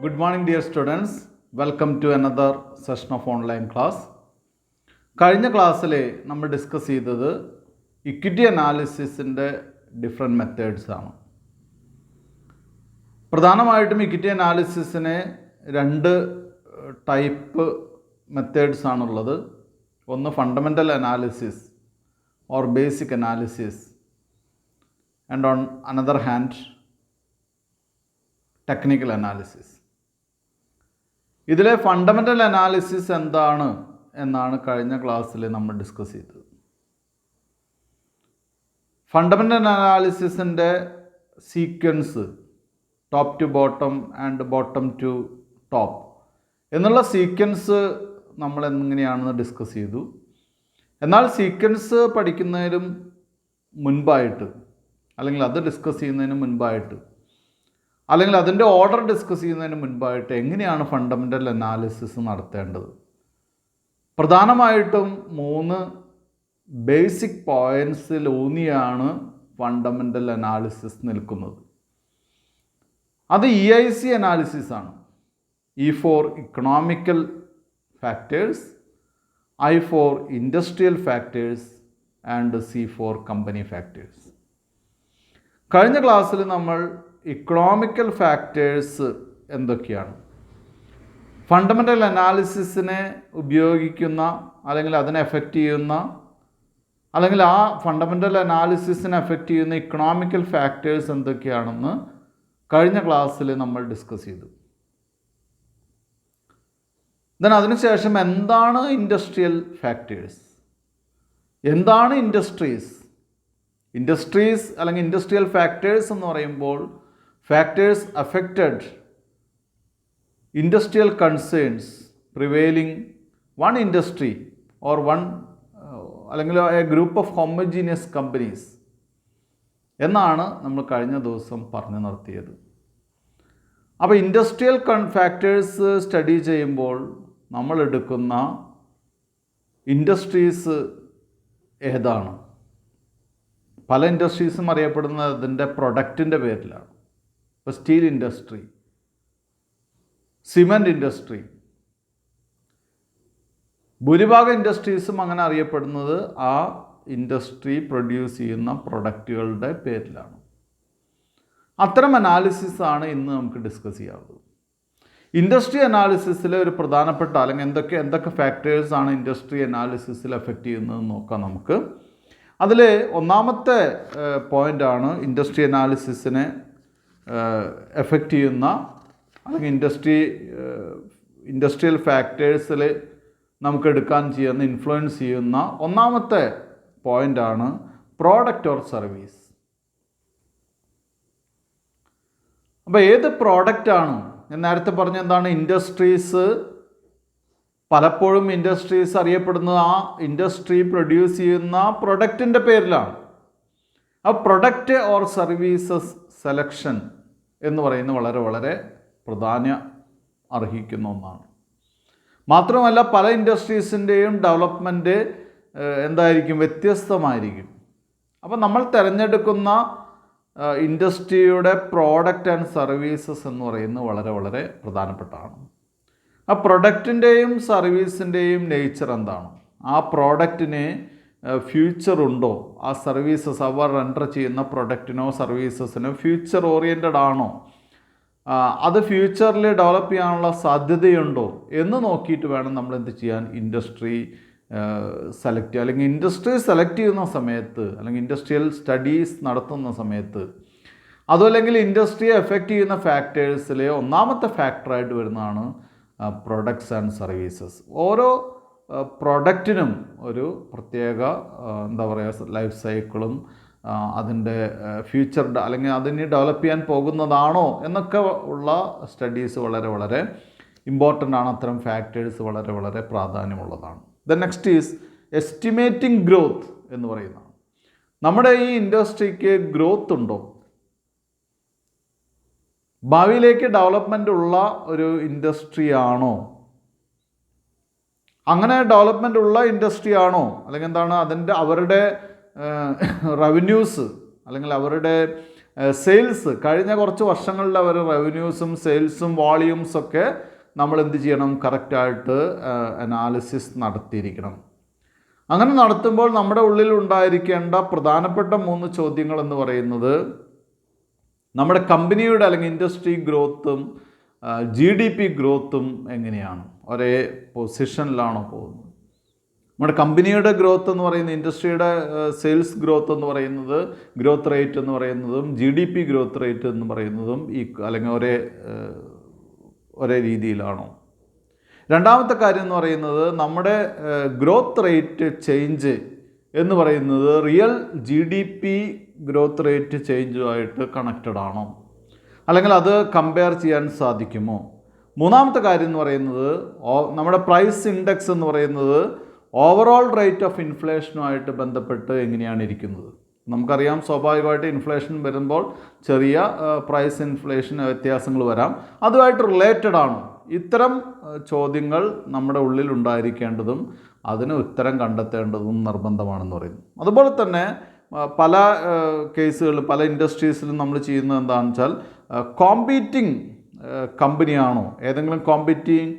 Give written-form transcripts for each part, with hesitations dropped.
Good morning, dear students. Welcome to another session of online class. കഴിഞ്ഞ ക്ലാസ്സിൽ നമ്മൾ discuss ചെയ്തത് ഇക്വിറ്റി അനാലിസിസിൻ്റെ ഡിഫറെൻറ്റ് മെത്തേഡ്സ് ആണ്. പ്രധാനമായിട്ടും ഇക്വിറ്റി അനാലിസിസിന് രണ്ട് ടൈപ്പ് മെത്തേഡ്സ് ആണുള്ളത്. ഒന്ന് fundamental analysis or basic analysis and on another hand technical analysis. ഇതിലെ ഫണ്ടമെൻ്റൽ അനാലിസിസ് എന്താണ് എന്നാണ് കഴിഞ്ഞ ക്ലാസ്സിൽ നമ്മൾ ഡിസ്കസ് ചെയ്തത്. ഫണ്ടമെൻ്റൽ അനാലിസിസിൻ്റെ sequence top to bottom and bottom to top എന്നുള്ള സീക്വൻസ് നമ്മൾ എങ്ങനെയാണെന്ന് ഡിസ്കസ് ചെയ്തു. എന്നാൽ സീക്വൻസ് പഠിക്കുന്നതിനും മുൻപായിട്ട്, അല്ലെങ്കിൽ അത് ഡിസ്കസ് ചെയ്യുന്നതിന് മുൻപായിട്ട്, അല്ലെങ്കിൽ അതിൻ്റെ ഓർഡർ ഡിസ്കസ് ചെയ്യുന്നതിന് മുൻപായിട്ട് എങ്ങനെയാണ് ഫണ്ടമെൻ്റൽ അനാലിസിസ് നടത്തേണ്ടത്? പ്രധാനമായിട്ടും 3 ബേസിക് പോയിൻറ്റ്സിലൂന്നിയാണ് ഫണ്ടമെൻ്റൽ അനാലിസിസ് നിൽക്കുന്നത്. അത് EIC അനാലിസിസ് ആണ്. E for economical factors, I for industrial factors and C for company factors. കഴിഞ്ഞ ക്ലാസ്സിൽ നമ്മൾ ഇക്കണോമിക്കൽ ഫാക്ടേഴ്സ് എന്തൊക്കെയാണ്, ഫണ്ടമെൻ്റൽ അനാലിസിസിനെ ഉപയോഗിക്കുന്ന അല്ലെങ്കിൽ അതിനെ എഫക്റ്റ് ചെയ്യുന്ന, അല്ലെങ്കിൽ ആ ഫണ്ടമെൻ്റൽ അനാലിസിസിനെ എഫക്റ്റ് ചെയ്യുന്ന ഇക്കണോമിക്കൽ ഫാക്ടേഴ്സ് എന്തൊക്കെയാണെന്ന് കഴിഞ്ഞ ക്ലാസ്സിൽ നമ്മൾ ഡിസ്കസ് ചെയ്തു. അതിനുശേഷം എന്താണ് ഇൻഡസ്ട്രിയൽ ഫാക്ടേഴ്സ്, എന്താണ് ഇൻഡസ്ട്രീസ് അല്ലെങ്കിൽ ഇൻഡസ്ട്രിയൽ ഫാക്ടേഴ്സ് എന്ന് പറയുമ്പോൾ factors affected industrial concerns prevailing one industry or one അല്ലെങ്കിൽ a group of homogeneous companies എന്നാണ് നമ്മൾ കഴിഞ്ഞ ദിവസം പറഞ്ഞു നിർത്തിയത്. അപ്പോൾ ഇൻഡസ്ട്രിയൽ ഫാക്ടേഴ്സ് സ്റ്റഡി ചെയ്യുമ്പോൾ നമ്മൾ എടുക്കുന്ന ഇൻഡസ്ട്രീസ് ഏതാണ്? പല ഇൻഡസ്ട്രീസും അറിയപ്പെടുന്നത് അതിൻ്റെ പ്രൊഡക്റ്റിൻ്റെ പേരിലാണ്. ഇപ്പോൾ സ്റ്റീൽ ഇൻഡസ്ട്രി, സിമൻറ്റ് ഇൻഡസ്ട്രി, ഭൂരിഭാഗം ഇൻഡസ്ട്രീസും അങ്ങനെ അറിയപ്പെടുന്നത് ആ ഇൻഡസ്ട്രി പ്രൊഡ്യൂസ് ചെയ്യുന്ന പ്രൊഡക്റ്റുകളുടെ പേരിലാണ്. അത്തരം അനാലിസിസാണ് ഇന്ന് നമുക്ക് ഡിസ്കസ് ചെയ്യാവുന്നത്. ഇൻഡസ്ട്രി അനാലിസിസിലെ ഒരു പ്രധാനപ്പെട്ട, അല്ലെങ്കിൽ എന്തൊക്കെ ഫാക്ടേഴ്സാണ് ഇൻഡസ്ട്രി അനാലിസിസിൽ എഫക്റ്റ് ചെയ്യുന്നതെന്ന് നോക്കാം നമുക്ക്. അതിൽ ഒന്നാമത്തെ പോയിൻ്റാണ് ഇൻഡസ്ട്രി അനാലിസിസിനെ എഫക്റ്റ് ചെയ്യുന്ന, അല്ലെങ്കിൽ ഇൻഡസ്ട്രിയൽ ഫാക്ടേഴ്സിൽ നമുക്ക് എടുക്കാൻ ചെയ്യുന്ന, ഇൻഫ്ലുവൻസ് ചെയ്യുന്ന ഒന്നാമത്തെ പോയിൻ്റാണ് പ്രോഡക്റ്റ് ഓർ സർവീസ്. അപ്പോൾ ഏത് പ്രോഡക്റ്റാണ്? ഞാൻ നേരത്തെ പറഞ്ഞ എന്താണ്, ഇൻഡസ്ട്രീസ് പലപ്പോഴും ഇൻഡസ്ട്രീസ് അറിയപ്പെടുന്നത് ആ ഇൻഡസ്ട്രി പ്രൊഡ്യൂസ് ചെയ്യുന്ന പ്രൊഡക്റ്റിൻ്റെ പേരിലാണ്. ആ പ്രൊഡക്റ്റ് ഓർ സർവീസസ് സെലക്ഷൻ എന്ന് പറയുന്നത് വളരെ വളരെ പ്രാധാന്യം അർഹിക്കുന്ന ഒന്നാണ്. മാത്രമല്ല പല ഇൻഡസ്ട്രീസിൻ്റെയും ഡെവലപ്മെൻറ്റ് എന്തായിരിക്കും? വ്യത്യസ്തമായിരിക്കും. അപ്പോൾ നമ്മൾ തിരഞ്ഞെടുക്കുന്ന ഇൻഡസ്ട്രിയുടെ പ്രോഡക്റ്റ് ആൻഡ് സർവീസസ് എന്ന് പറയുന്നത് വളരെ വളരെ പ്രധാനപ്പെട്ടതാണ്. ആ പ്രൊഡക്റ്റിൻ്റെയും സർവീസിൻ്റെയും നേച്ചർ എന്താണ്? ആ പ്രോഡക്റ്റിന് ഫ്യൂച്ചർ ഉണ്ടോ? ആ സർവീസസ് അവർ റെൻഡർ ചെയ്യുന്ന പ്രൊഡക്റ്റിനോ സർവീസസിനോ ഫ്യൂച്ചർ ഓറിയൻറ്റഡ് ആണോ? അത് ഫ്യൂച്ചറിൽ ഡെവലപ്പ് ചെയ്യാനുള്ള സാധ്യതയുണ്ടോ എന്ന് നോക്കിയിട്ട് വേണം നമ്മൾ എന്ത് ചെയ്യാൻ? ഇൻഡസ്ട്രി സെലക്ട് ചെയ്യുക. അല്ലെങ്കിൽ ഇൻഡസ്ട്രി സെലക്ട് ചെയ്യുന്ന സമയത്ത്, അല്ലെങ്കിൽ ഇൻഡസ്ട്രിയൽ സ്റ്റഡീസ് നടത്തുന്ന സമയത്ത്, അതുമല്ലെങ്കിൽ ഇൻഡസ്ട്രിയെ എഫക്റ്റ് ചെയ്യുന്ന ഫാക്ടേഴ്സിൽ ഒന്നാമത്തെ ഫാക്ടറായിട്ട് വരുന്നതാണ് പ്രൊഡക്ട്സ് ആൻഡ് സർവീസസ്. ഓരോ പ്രൊഡക്റ്റിനും ഒരു പ്രത്യേക എന്താ പറയുക ലൈഫ് സൈക്കിളും അതിൻ്റെ ഫ്യൂച്ചർ, അല്ലെങ്കിൽ അതിന് ഡെവലപ്പ് ചെയ്യാൻ പോകുന്നതാണോ എന്നൊക്കെ ഉള്ള സ്റ്റഡീസ് വളരെ വളരെ ഇമ്പോർട്ടൻ്റ് ആണ്. അത്തരം ഫാക്ടേഴ്സ് വളരെ വളരെ പ്രാധാന്യമുള്ളതാണ്. നെക്സ്റ്റ് ഈസ് എസ്റ്റിമേറ്റിംഗ് ഗ്രോത്ത് എന്ന് പറയുന്നതാണ്. നമ്മുടെ ഈ ഇൻഡസ്ട്രിക്ക് ഗ്രോത്ത് ഉണ്ടോ? ഭാവിയിലേക്ക് ഡെവലപ്മെൻ്റ് ഉള്ള ഒരു ഇൻഡസ്ട്രി ആണോ? അങ്ങനെ ഡെവലപ്മെൻ്റ് ഉള്ള ഇൻഡസ്ട്രി ആണോ? അല്ലെങ്കിൽ എന്താണ് അവരുടെ റവന്യൂസ്, അല്ലെങ്കിൽ അവരുടെ സെയിൽസ് കഴിഞ്ഞ കുറച്ച് വർഷങ്ങളിൽ അവർ റവന്യൂസും സെയിൽസും വോളിയൂംസൊക്കെ നമ്മൾ എന്ത് ചെയ്യണം, കറക്റ്റായിട്ട് അനാലിസിസ് നടത്തിയിരിക്കണം. അങ്ങനെ നടത്തുമ്പോൾ നമ്മുടെ ഉള്ളിൽ ഉണ്ടായിരിക്കേണ്ട പ്രധാനപ്പെട്ട 3 ചോദ്യങ്ങൾ എന്ന് പറയുന്നത് നമ്മുടെ കമ്പനിയുടെ അല്ലെങ്കിൽ ഇൻഡസ്ട്രി ഗ്രോത്തും GDP ഗ്രോത്തും എങ്ങനെയാണ്, ഒരേ പൊസിഷനിലാണോ പോകുന്നത്. നമ്മുടെ കമ്പനിയുടെ ഗ്രോത്ത് എന്ന് പറയുന്നത്, ഇൻഡസ്ട്രിയുടെ സെയിൽസ് ഗ്രോത്ത് എന്ന് പറയുന്നത്, ഗ്രോത്ത് റേറ്റ് എന്ന് പറയുന്നതും GDP ഗ്രോത്ത് റേറ്റ് എന്ന് പറയുന്നതും അല്ലെങ്കിൽ ഒരേ രീതിയിലാണോ. രണ്ടാമത്തെ കാര്യം എന്ന് പറയുന്നത് നമ്മുടെ ഗ്രോത്ത് റേറ്റ് ചേഞ്ച് എന്ന് പറയുന്നത് റിയൽ GDP ഗ്രോത്ത് റേറ്റ് ചേഞ്ചുമായിട്ട് കണക്റ്റഡ് ആണോ, അല്ലെങ്കിൽ അത് കമ്പയർ ചെയ്യാൻ സാധിക്കുമോ. മൂന്നാമത്തെ കാര്യം എന്ന് പറയുന്നത് നമ്മുടെ പ്രൈസ് ഇൻഡെക്സ് എന്ന് പറയുന്നത് ഓവറോൾ റേറ്റ് ഓഫ് ഇൻഫ്ലേഷനുമായിട്ട് ബന്ധപ്പെട്ട് എങ്ങനെയാണ് ഇരിക്കുന്നത്. നമുക്കറിയാം സ്വാഭാവികമായിട്ട് ഇൻഫ്ലേഷൻ വരുമ്പോൾ ചെറിയ പ്രൈസ് ഇൻഫ്ലേഷൻ വ്യത്യാസങ്ങൾ വരാം, അതുമായിട്ട് റിലേറ്റഡ് ആണ്. ഇത്തരം ചോദ്യങ്ങൾ നമ്മുടെ ഉള്ളിൽ ഉണ്ടായിരിക്കേണ്ടതും അതിന് ഉത്തരം കണ്ടെത്തേണ്ടതും നിർബന്ധമാണെന്ന് പറയുന്നു. അതുപോലെ തന്നെ പല കേസുകളിൽ പല ഇൻഡസ്ട്രീസിലും നമ്മൾ ചെയ്യുന്നത് എന്താണെന്ന് വെച്ചാൽ കോമ്പീറ്റിംഗ് കമ്പനിയാണോ, ഏതെങ്കിലും കോമ്പീറ്റിംഗ്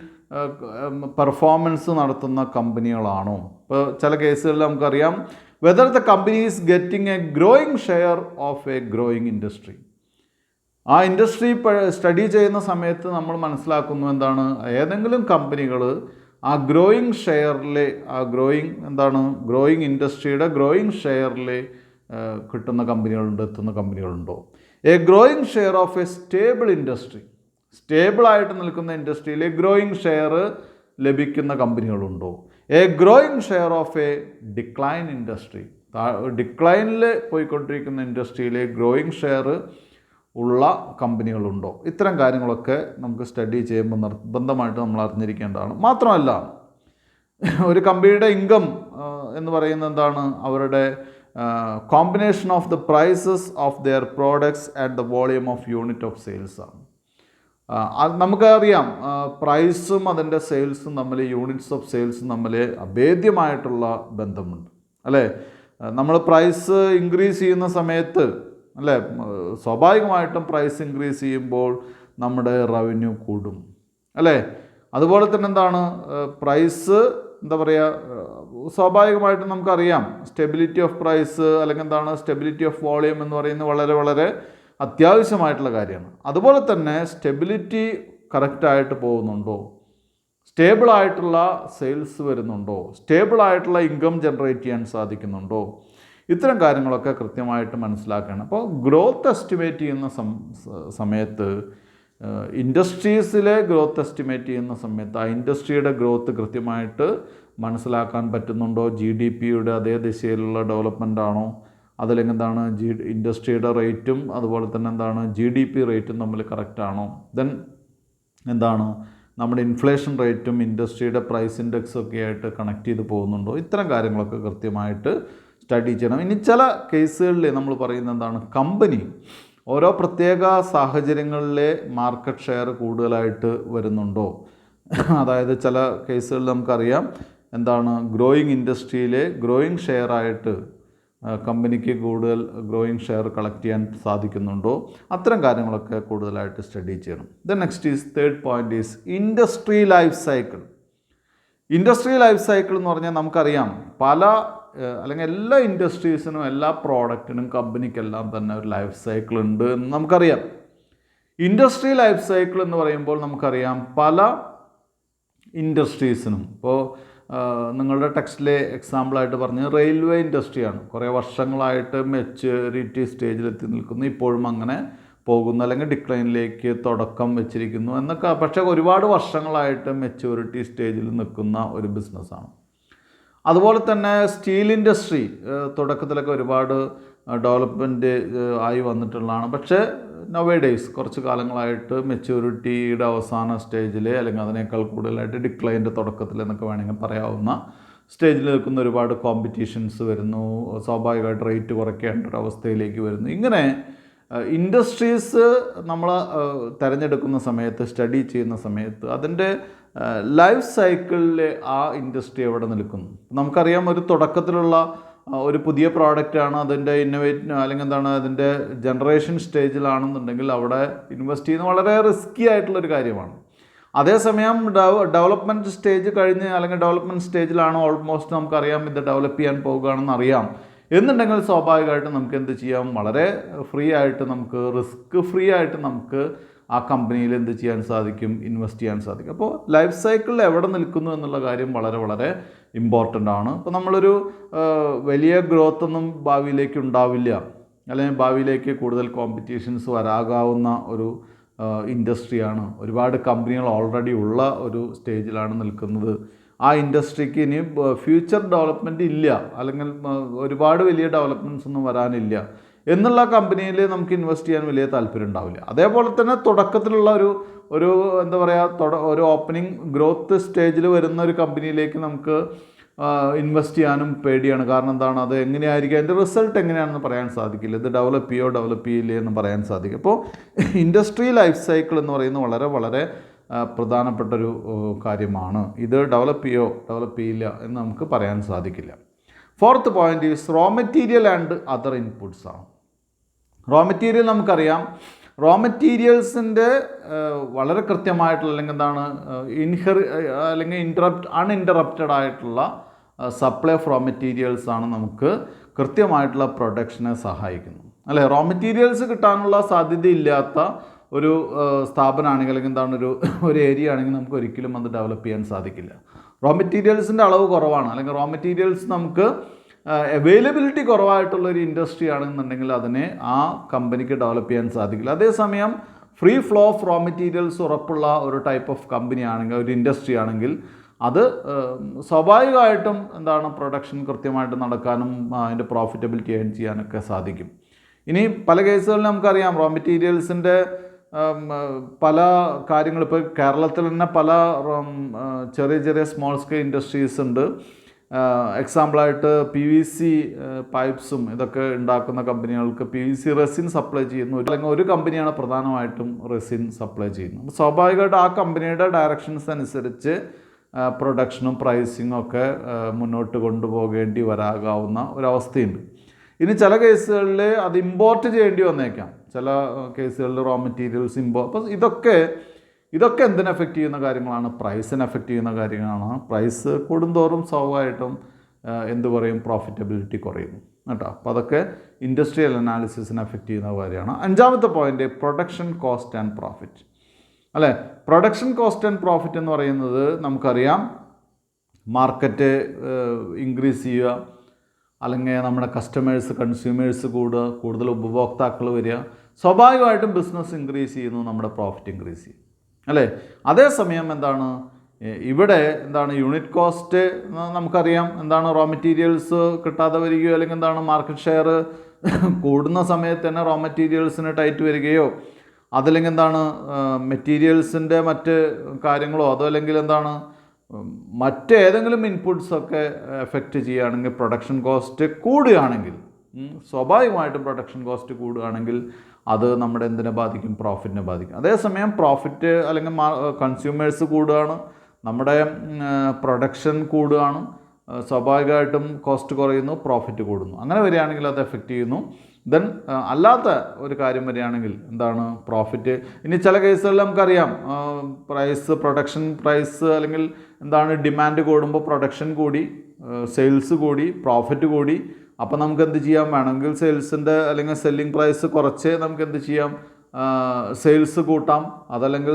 പെർഫോമൻസ് നടത്തുന്ന കമ്പനികളാണോ. ഇപ്പോൾ ചില കേസുകളിൽ നമുക്കറിയാം whether the company is getting a growing share of a growing industry. ആ ഇൻഡസ്ട്രി സ്റ്റഡി ചെയ്യുന്ന സമയത്ത് നമ്മൾ മനസ്സിലാക്കുന്നു എന്താണ്, ഏതെങ്കിലും കമ്പനികൾ ആ ഗ്രോയിങ് ഷെയറിലെ ഗ്രോയിങ് ഇൻഡസ്ട്രിയുടെ ഗ്രോയിങ് ഷെയറിൽ കിട്ടുന്ന കമ്പനികളുണ്ട്, എത്തുന്ന കമ്പനികളുണ്ടോ. A growing share of a stable industry, സ്റ്റേബിളായിട്ട് നിൽക്കുന്ന ഇൻഡസ്ട്രിയിൽ ഗ്രോയിങ് ഷെയർ ലഭിക്കുന്ന കമ്പനികളുണ്ടോ. A growing share of a decline industry, ഡിക്ലൈനിൽ പോയിക്കൊണ്ടിരിക്കുന്ന ഇൻഡസ്ട്രിയിലെ ഗ്രോയിങ് ഷെയർ ഉള്ള കമ്പനികളുണ്ടോ. ഇത്തരം കാര്യങ്ങളൊക്കെ നമുക്ക് സ്റ്റഡി ചെയ്യുമ്പോൾ നിർബന്ധമായിട്ട് നമ്മൾ അറിഞ്ഞിരിക്കേണ്ടതാണ്. മാത്രമല്ല ഒരു കമ്പനിയുടെ ഇൻകം എന്ന് പറയുന്നത് എന്താണ്, അവരുടെ combination of the prices of their products and the volume of unit of sales ആണ്. നമുക്കറിയാം പ്രൈസും അതിൻ്റെ സെയിൽസും തമ്മിൽ, യൂണിറ്റ്സ് ഓഫ് സെയിൽസും തമ്മിൽ അഭേദ്യമായിട്ടുള്ള ബന്ധമുണ്ട് അല്ലേ. നമ്മൾ പ്രൈസ് ഇൻക്രീസ് ചെയ്യുന്ന സമയത്ത് അല്ലേ, സ്വാഭാവികമായിട്ടും പ്രൈസ് ഇൻക്രീസ് ചെയ്യുമ്പോൾ നമ്മുടെ റവന്യൂ കൂടും അല്ലേ. അതുപോലെ തന്നെ എന്താണ് പ്രൈസ് സ്വാഭാവികമായിട്ടും നമുക്കറിയാം സ്റ്റെബിലിറ്റി ഓഫ് പ്രൈസ് അല്ലെങ്കിൽ സ്റ്റെബിലിറ്റി ഓഫ് വോളിയം എന്ന് പറയുന്നത് വളരെ വളരെ അത്യാവശ്യമായിട്ടുള്ള കാര്യമാണ്. അതുപോലെ തന്നെ സ്റ്റെബിലിറ്റി കറക്റ്റായിട്ട് പോകുന്നുണ്ടോ, സ്റ്റേബിളായിട്ടുള്ള സെയിൽസ് വരുന്നുണ്ടോ, സ്റ്റേബിളായിട്ടുള്ള ഇൻകം ജനറേറ്റ് ചെയ്യാൻ സാധിക്കുന്നുണ്ടോ, ഇത്തരം കാര്യങ്ങളൊക്കെ കൃത്യമായിട്ട് മനസ്സിലാക്കണം. അപ്പോൾ ഗ്രോത്ത് എസ്റ്റിമേറ്റ് ചെയ്യുന്ന സമയത്ത് ഇൻഡസ്ട്രീസിലെ ഗ്രോത്ത് എസ്റ്റിമേറ്റ് ചെയ്യുന്ന സമയത്ത് ആ ഇൻഡസ്ട്രിയുടെ ഗ്രോത്ത് കൃത്യമായിട്ട് മനസ്സിലാക്കാൻ പറ്റുന്നുണ്ടോ, GDPയുടെ അതേ ദിശയിലുള്ള ഡെവലപ്മെൻ്റ് ആണോ, അതല്ലെങ്കിൽ ഇൻഡസ്ട്രിയുടെ റേറ്റും അതുപോലെ തന്നെ GDP റേറ്റും തമ്മിൽ കറക്റ്റാണോ, ദെൻ നമ്മുടെ ഇൻഫ്ലേഷൻ റേറ്റും ഇൻഡസ്ട്രിയുടെ പ്രൈസ് ഇൻഡെക്സും ഒക്കെ ആയിട്ട് കണക്ട് ചെയ്ത് പോകുന്നുണ്ടോ. ഇത്തരം കാര്യങ്ങളൊക്കെ കൃത്യമായിട്ട് സ്റ്റഡി ചെയ്യണം. ഇനി ചില കേസുകളിൽ നമ്മൾ പറയുന്നത് കമ്പനി ഓരോ പ്രത്യേക സാഹചര്യങ്ങളിലെ മാർക്കറ്റ് ഷെയർ കൂടുതലായിട്ട് വരുന്നുണ്ടോ. അതായത് ചില കേസുകളിൽ നമുക്കറിയാം ഗ്രോയിങ് ഇൻഡസ്ട്രിയിലെ ഗ്രോയിങ് ഷെയർ ആയിട്ട് കമ്പനിക്ക് കൂടുതൽ ഗ്രോയിങ് ഷെയർ കളക്ട് ചെയ്യാൻ സാധിക്കുന്നുണ്ടോ. അത്തരം കാര്യങ്ങളൊക്കെ കൂടുതലായിട്ട് സ്റ്റഡി ചെയ്യണം. Then next is third point is industry life cycle. Industry life cycle എന്ന് പറഞ്ഞാൽ നമുക്കറിയാം അല്ലെങ്കിൽ എല്ലാ ഇൻഡസ്ട്രീസിനും എല്ലാ പ്രോഡക്റ്റിനും കമ്പനിക്കെല്ലാം തന്നെ ഒരു ലൈഫ് സൈക്കിൾ ഉണ്ട് എന്ന് നമുക്കറിയാം. ഇൻഡസ്ട്രി ലൈഫ് സൈക്കിൾ എന്ന് പറയുമ്പോൾ നമുക്കറിയാം പല ഇൻഡസ്ട്രീസിനും, ഇപ്പോൾ നിങ്ങളുടെ ടെക്സ്റ്റിലെ എക്സാമ്പിളായിട്ട് പറഞ്ഞ് റെയിൽവേ ഇൻഡസ്ട്രിയാണ്. കുറേ വർഷങ്ങളായിട്ട് മെച്യൂരിറ്റി സ്റ്റേജിലെത്തി നിൽക്കുന്നു, ഇപ്പോഴും അങ്ങനെ പോകുന്നു, അല്ലെങ്കിൽ ഡിക്ലൈനിലേക്ക് തുടക്കം വെച്ചിരിക്കുന്നു എന്നൊക്കെ. പക്ഷേ ഒരുപാട് വർഷങ്ങളായിട്ട് മെച്യൂരിറ്റി സ്റ്റേജിൽ നിൽക്കുന്ന ഒരു ബിസിനസ്സാണ്. അതുപോലെ തന്നെ സ്റ്റീൽ ഇൻഡസ്ട്രി തുടക്കത്തിലൊക്കെ ഒരുപാട് ഡെവലപ്മെൻറ്റ് ആയി വന്നിട്ടുള്ളതാണ്. പക്ഷേ നവേഡേയ്സ് കുറച്ച് കാലങ്ങളായിട്ട് മെച്യൂരിറ്റിയുടെ അവസാന സ്റ്റേജിൽ അല്ലെങ്കിൽ അതിനേക്കാൾ കൂടുതലായിട്ട് ഡിക്ലൈൻ്റെ തുടക്കത്തിൽ എന്നൊക്കെ വേണമെങ്കിൽ പറയാവുന്ന സ്റ്റേജിൽ നിൽക്കുന്ന ഒരുപാട് കോമ്പറ്റീഷൻസ് വരുന്നു. സ്വാഭാവികമായിട്ട് റേറ്റ് കുറയ്ക്കേണ്ട ഒരു അവസ്ഥയിലേക്ക് വരുന്നു. ഇങ്ങനെ ഇൻഡസ്ട്രീസ് നമ്മൾ തിരഞ്ഞെടുക്കുന്ന സമയത്ത്, സ്റ്റഡി ചെയ്യുന്ന സമയത്ത് അതിൻ്റെ ലൈഫ് സൈക്കിളിൽ ആ ഇൻഡസ്ട്രി എവിടെ നിൽക്കുന്നു. നമുക്കറിയാം ഒരു തുടക്കത്തിലുള്ള ഒരു പുതിയ പ്രോഡക്റ്റാണ്, അതിൻ്റെ ഇന്നോവേറ്റ് അല്ലെങ്കിൽ എന്താണ് അതിൻ്റെ ജനറേഷൻ സ്റ്റേജിലാണെന്നുണ്ടെങ്കിൽ അവിടെ ഇൻവെസ്റ്റ് ചെയ്യുന്നത് വളരെ റിസ്കി ആയിട്ടുള്ളൊരു കാര്യമാണ്. അതേസമയം ഡെവലപ്മെൻറ്റ് സ്റ്റേജ് കഴിഞ്ഞ് അല്ലെങ്കിൽ ഡെവലപ്മെൻറ്റ് സ്റ്റേജിലാണ് ഓൾമോസ്റ്റ് നമുക്കറിയാം ഇത് ഡെവലപ്പ് ചെയ്യാൻ പോകുകയാണെന്ന് അറിയാം എന്നുണ്ടെങ്കിൽ സ്വാഭാവികമായിട്ടും നമുക്ക് എന്ത് ചെയ്യാം, വളരെ ഫ്രീ ആയിട്ട് നമുക്ക് റിസ്ക് ഫ്രീ ആയിട്ട് നമുക്ക് ആ കമ്പനിയിൽ എന്ത് ചെയ്യാൻ സാധിക്കും, ഇൻവെസ്റ്റ് ചെയ്യാൻ സാധിക്കും. അപ്പോൾ ലൈഫ് സൈക്കിളിൽ എവിടെ നിൽക്കുന്നു എന്നുള്ള കാര്യം വളരെ വളരെ ഇമ്പോർട്ടൻ്റ് ആണ്. ഇപ്പോൾ നമ്മളൊരു വലിയ ഗ്രോത്ത് ഒന്നും ഭാവിയിലേക്ക് ഉണ്ടാവില്ല, അല്ലെങ്കിൽ ഭാവിയിലേക്ക് കൂടുതൽ കോമ്പറ്റീഷൻസ് വരാകാവുന്ന ഒരു ഇൻഡസ്ട്രിയാണ്. ഒരുപാട് കമ്പനികൾ ഓൾറെഡി ഉള്ള ഒരു സ്റ്റേജിലാണ് നിൽക്കുന്നത്. ആ ഇൻഡസ്ട്രിക്ക് ഇനി ഫ്യൂച്ചർ ഡെവലപ്മെൻറ്റ് ഇല്ല, അല്ലെങ്കിൽ ഒരുപാട് വലിയ ഡെവലപ്മെൻറ്റ്സ് ഒന്നും വരാനില്ല എന്നുള്ള കമ്പനിയിൽ നമുക്ക് ഇൻവെസ്റ്റ് ചെയ്യാൻ വലിയ താല്പര്യം ഉണ്ടാവില്ല. അതേപോലെ തന്നെ തുടക്കത്തിലുള്ള ഒരു എന്താ പറയുക, ഒരു ഓപ്പണിംഗ് ഗ്രോത്ത് സ്റ്റേജിൽ വരുന്ന ഒരു കമ്പനിയിലേക്ക് നമുക്ക് ഇൻവെസ്റ്റ് ചെയ്യാനും പേടിയാണ്. കാരണം എന്താണ്, അത് എങ്ങനെയായിരിക്കും, അതിൻ്റെ റിസൾട്ട് എങ്ങനെയാണെന്ന് പറയാൻ സാധിക്കില്ല. ഇത് ഡെവലപ്പ് ചെയ്യില്ലേ എന്ന് പറയാൻ സാധിക്കും. അപ്പോൾ ഇൻഡസ്ട്രി ലൈഫ് സൈക്കിൾ എന്ന് പറയുന്നത് വളരെ വളരെ പ്രധാനപ്പെട്ടൊരു കാര്യമാണ്. ഇത് ഡെവലപ്പ് ചെയ്യില്ല എന്ന് നമുക്ക് പറയാൻ സാധിക്കില്ല. Fourth point is raw material and other inputs ആണ്. റോ മെറ്റീരിയൽ നമുക്കറിയാം, റോ മെറ്റീരിയൽസിൻ്റെ വളരെ കൃത്യമായിട്ടുള്ള അല്ലെങ്കിൽ എന്താണ് അല്ലെങ്കിൽ അൺഇൻറ്ററപ്റ്റഡ് ആയിട്ടുള്ള സപ്ലൈ ഓഫ് റോ മെറ്റീരിയൽസ് ആണ് നമുക്ക് കൃത്യമായിട്ടുള്ള പ്രൊഡക്ഷനെ സഹായിക്കുന്നത്, അല്ലേ? റോ മെറ്റീരിയൽസ് കിട്ടാനുള്ള സാധ്യതയില്ലാത്ത ഒരു സ്ഥാപനമാണെങ്കിൽ അല്ലെങ്കിൽ എന്താണ് ഒരു ഏരിയ ആണെങ്കിൽ നമുക്ക് ഒരിക്കലും അത് ഡെവലപ്പ് ചെയ്യാൻ സാധിക്കില്ല. റോ മെറ്റീരിയൽസിൻ്റെ അളവ് കുറവാണ്, അല്ലെങ്കിൽ റോ മെറ്റീരിയൽസ് നമുക്ക് അവൈലബിലിറ്റി കുറവായിട്ടുള്ള ഒരു ഇൻഡസ്ട്രി ആണെന്നുണ്ടെങ്കിൽ അതിനെ ആ കമ്പനിക്ക് ഡെവലപ്പ് ചെയ്യാൻ സാധിക്കില്ല. അതേസമയം free flow of raw materials ഉറപ്പുള്ള ഒരു ടൈപ്പ് ഓഫ് കമ്പനി ആണെങ്കിൽ, ഒരു ഇൻഡസ്ട്രി ആണെങ്കിൽ അത് സ്വാഭാവികമായിട്ടും എന്താണ് പ്രൊഡക്ഷൻ കൃത്യമായിട്ട് നടക്കാനും അതിൻ്റെ പ്രോഫിറ്റബിലിറ്റി ഏൺ ചെയ്യാനൊക്കെ സാധിക്കും. ഇനി പല കേസുകളിൽ നമുക്കറിയാം റോ മെറ്റീരിയൽസിൻ്റെ പല കാര്യങ്ങൾ, ഇപ്പോൾ കേരളത്തിൽ തന്നെ പല ചെറിയ സ്മോൾ സ്കെയിൽ ഇൻഡസ്ട്രീസ് ഉണ്ട്. എക്സാമ്പിളായിട്ട് PVC പൈപ്സും ഇതൊക്കെ ഉണ്ടാക്കുന്ന കമ്പനികൾക്ക് PVC റെസിൻ സപ്ലൈ ചെയ്യുന്നു, അല്ലെങ്കിൽ ഒരു കമ്പനിയാണ് പ്രധാനമായിട്ടും റെസിൻ സപ്ലൈ ചെയ്യുന്നത്. സ്വാഭാവികമായിട്ട് ആ കമ്പനിയുടെ ഡയറക്ഷൻസ് അനുസരിച്ച് പ്രൊഡക്ഷനും പ്രൈസിങ്ങും ഒക്കെ മുന്നോട്ട് കൊണ്ടുപോകേണ്ടി വരാകാവുന്ന ഒരവസ്ഥയുണ്ട്. ഇനി ചില കേസുകളിൽ അത് ഇമ്പോർട്ട് ചെയ്യേണ്ടി വന്നേക്കാം, ചില കേസുകളിൽ റോ മെറ്റീരിയൽസ് അപ്പോൾ ഇതൊക്കെ എന്തിനെ എഫക്റ്റ് ചെയ്യുന്ന കാര്യങ്ങളാണ്? പ്രൈസിനെ എഫക്റ്റ് ചെയ്യുന്ന കാര്യങ്ങളാണ്. പ്രൈസ് കൂടുന്തോറും സ്വാഭാവികമായിട്ടും പ്രോഫിറ്റബിലിറ്റി കുറയുന്നു കേട്ടോ. അപ്പോൾ അതൊക്കെ ഇൻഡസ്ട്രിയൽ അനാലിസിസിനെ എഫക്റ്റ് ചെയ്യുന്ന കാര്യമാണ്. അഞ്ചാമത്തെ point, production cost and profit, അല്ലേ? പ്രൊഡക്ഷൻ കോസ്റ്റ് ആൻഡ് പ്രോഫിറ്റ് എന്ന് പറയുന്നത് നമുക്കറിയാം, മാർക്കറ്റ് ഇൻക്രീസ് ചെയ്യുക, അല്ലെങ്കിൽ നമ്മുടെ കൺസ്യൂമേഴ്സ് കൂടുക, കൂടുതൽ ഉപഭോക്താക്കൾ വരിക, സ്വാഭാവികമായിട്ടും ബിസിനസ് ഇൻക്രീസ് ചെയ്യുന്നു, നമ്മുടെ പ്രോഫിറ്റ് ഇൻക്രീസ് ചെയ്യും, അല്ലേ? അതേസമയം ഇവിടെ യൂണിറ്റ് കോസ്റ്റ് നമുക്കറിയാം, റോ മെറ്റീരിയൽസ് കിട്ടാതെ വരികയോ അല്ലെങ്കിൽ മാർക്കറ്റ് ഷെയർ കൂടുന്ന സമയത്ത് തന്നെ റോ മെറ്റീരിയൽസിന് ടൈറ്റ് വരികയോ, അതല്ലെങ്കിൽ മെറ്റീരിയൽസിൻ്റെ മറ്റ് കാര്യങ്ങളോ, അതല്ലെങ്കിൽ മറ്റേതെങ്കിലും ഇൻപുട്സൊക്കെ എഫക്റ്റ് ചെയ്യുകയാണെങ്കിൽ, പ്രൊഡക്ഷൻ കോസ്റ്റ് കൂടുകയാണെങ്കിൽ, സ്വാഭാവികമായിട്ടും പ്രൊഡക്ഷൻ കോസ്റ്റ് കൂടുകയാണെങ്കിൽ അത് നമ്മുടെ എന്തിനെ ബാധിക്കും? പ്രോഫിറ്റിനെ ബാധിക്കും. അതേസമയം പ്രോഫിറ്റ് അല്ലെങ്കിൽ കൺസ്യൂമേഴ്സ് കൂടുകയാണ്, നമ്മുടെ പ്രൊഡക്ഷൻ കൂടുകയാണ്, സ്വാഭാവികമായിട്ടും കോസ്റ്റ് കുറയുന്നു, പ്രോഫിറ്റ് കൂടുന്നു. അങ്ങനെ വരികയാണെങ്കിൽ അത് എഫക്റ്റ് ചെയ്യുന്നു. ദെൻ അല്ലാത്ത ഒരു കാര്യം വരികയാണെങ്കിൽ പ്രോഫിറ്റ്. ഇനി ചില കേസുകളിൽ നമുക്കറിയാം പ്രൊഡക്ഷൻ പ്രൈസ് അല്ലെങ്കിൽ ഡിമാൻഡ് കൂടുമ്പോൾ പ്രൊഡക്ഷൻ കൂടി, സെയിൽസ് കൂടി, പ്രോഫിറ്റ് കൂടി. അപ്പോൾ നമുക്ക് എന്ത് ചെയ്യാം? വേണമെങ്കിൽ സെയിൽസിൻ്റെ അല്ലെങ്കിൽ സെല്ലിംഗ് പ്രൈസ് കുറച്ച് നമുക്ക് എന്ത് ചെയ്യാം? സെയിൽസ് കൂട്ടാം. അതല്ലെങ്കിൽ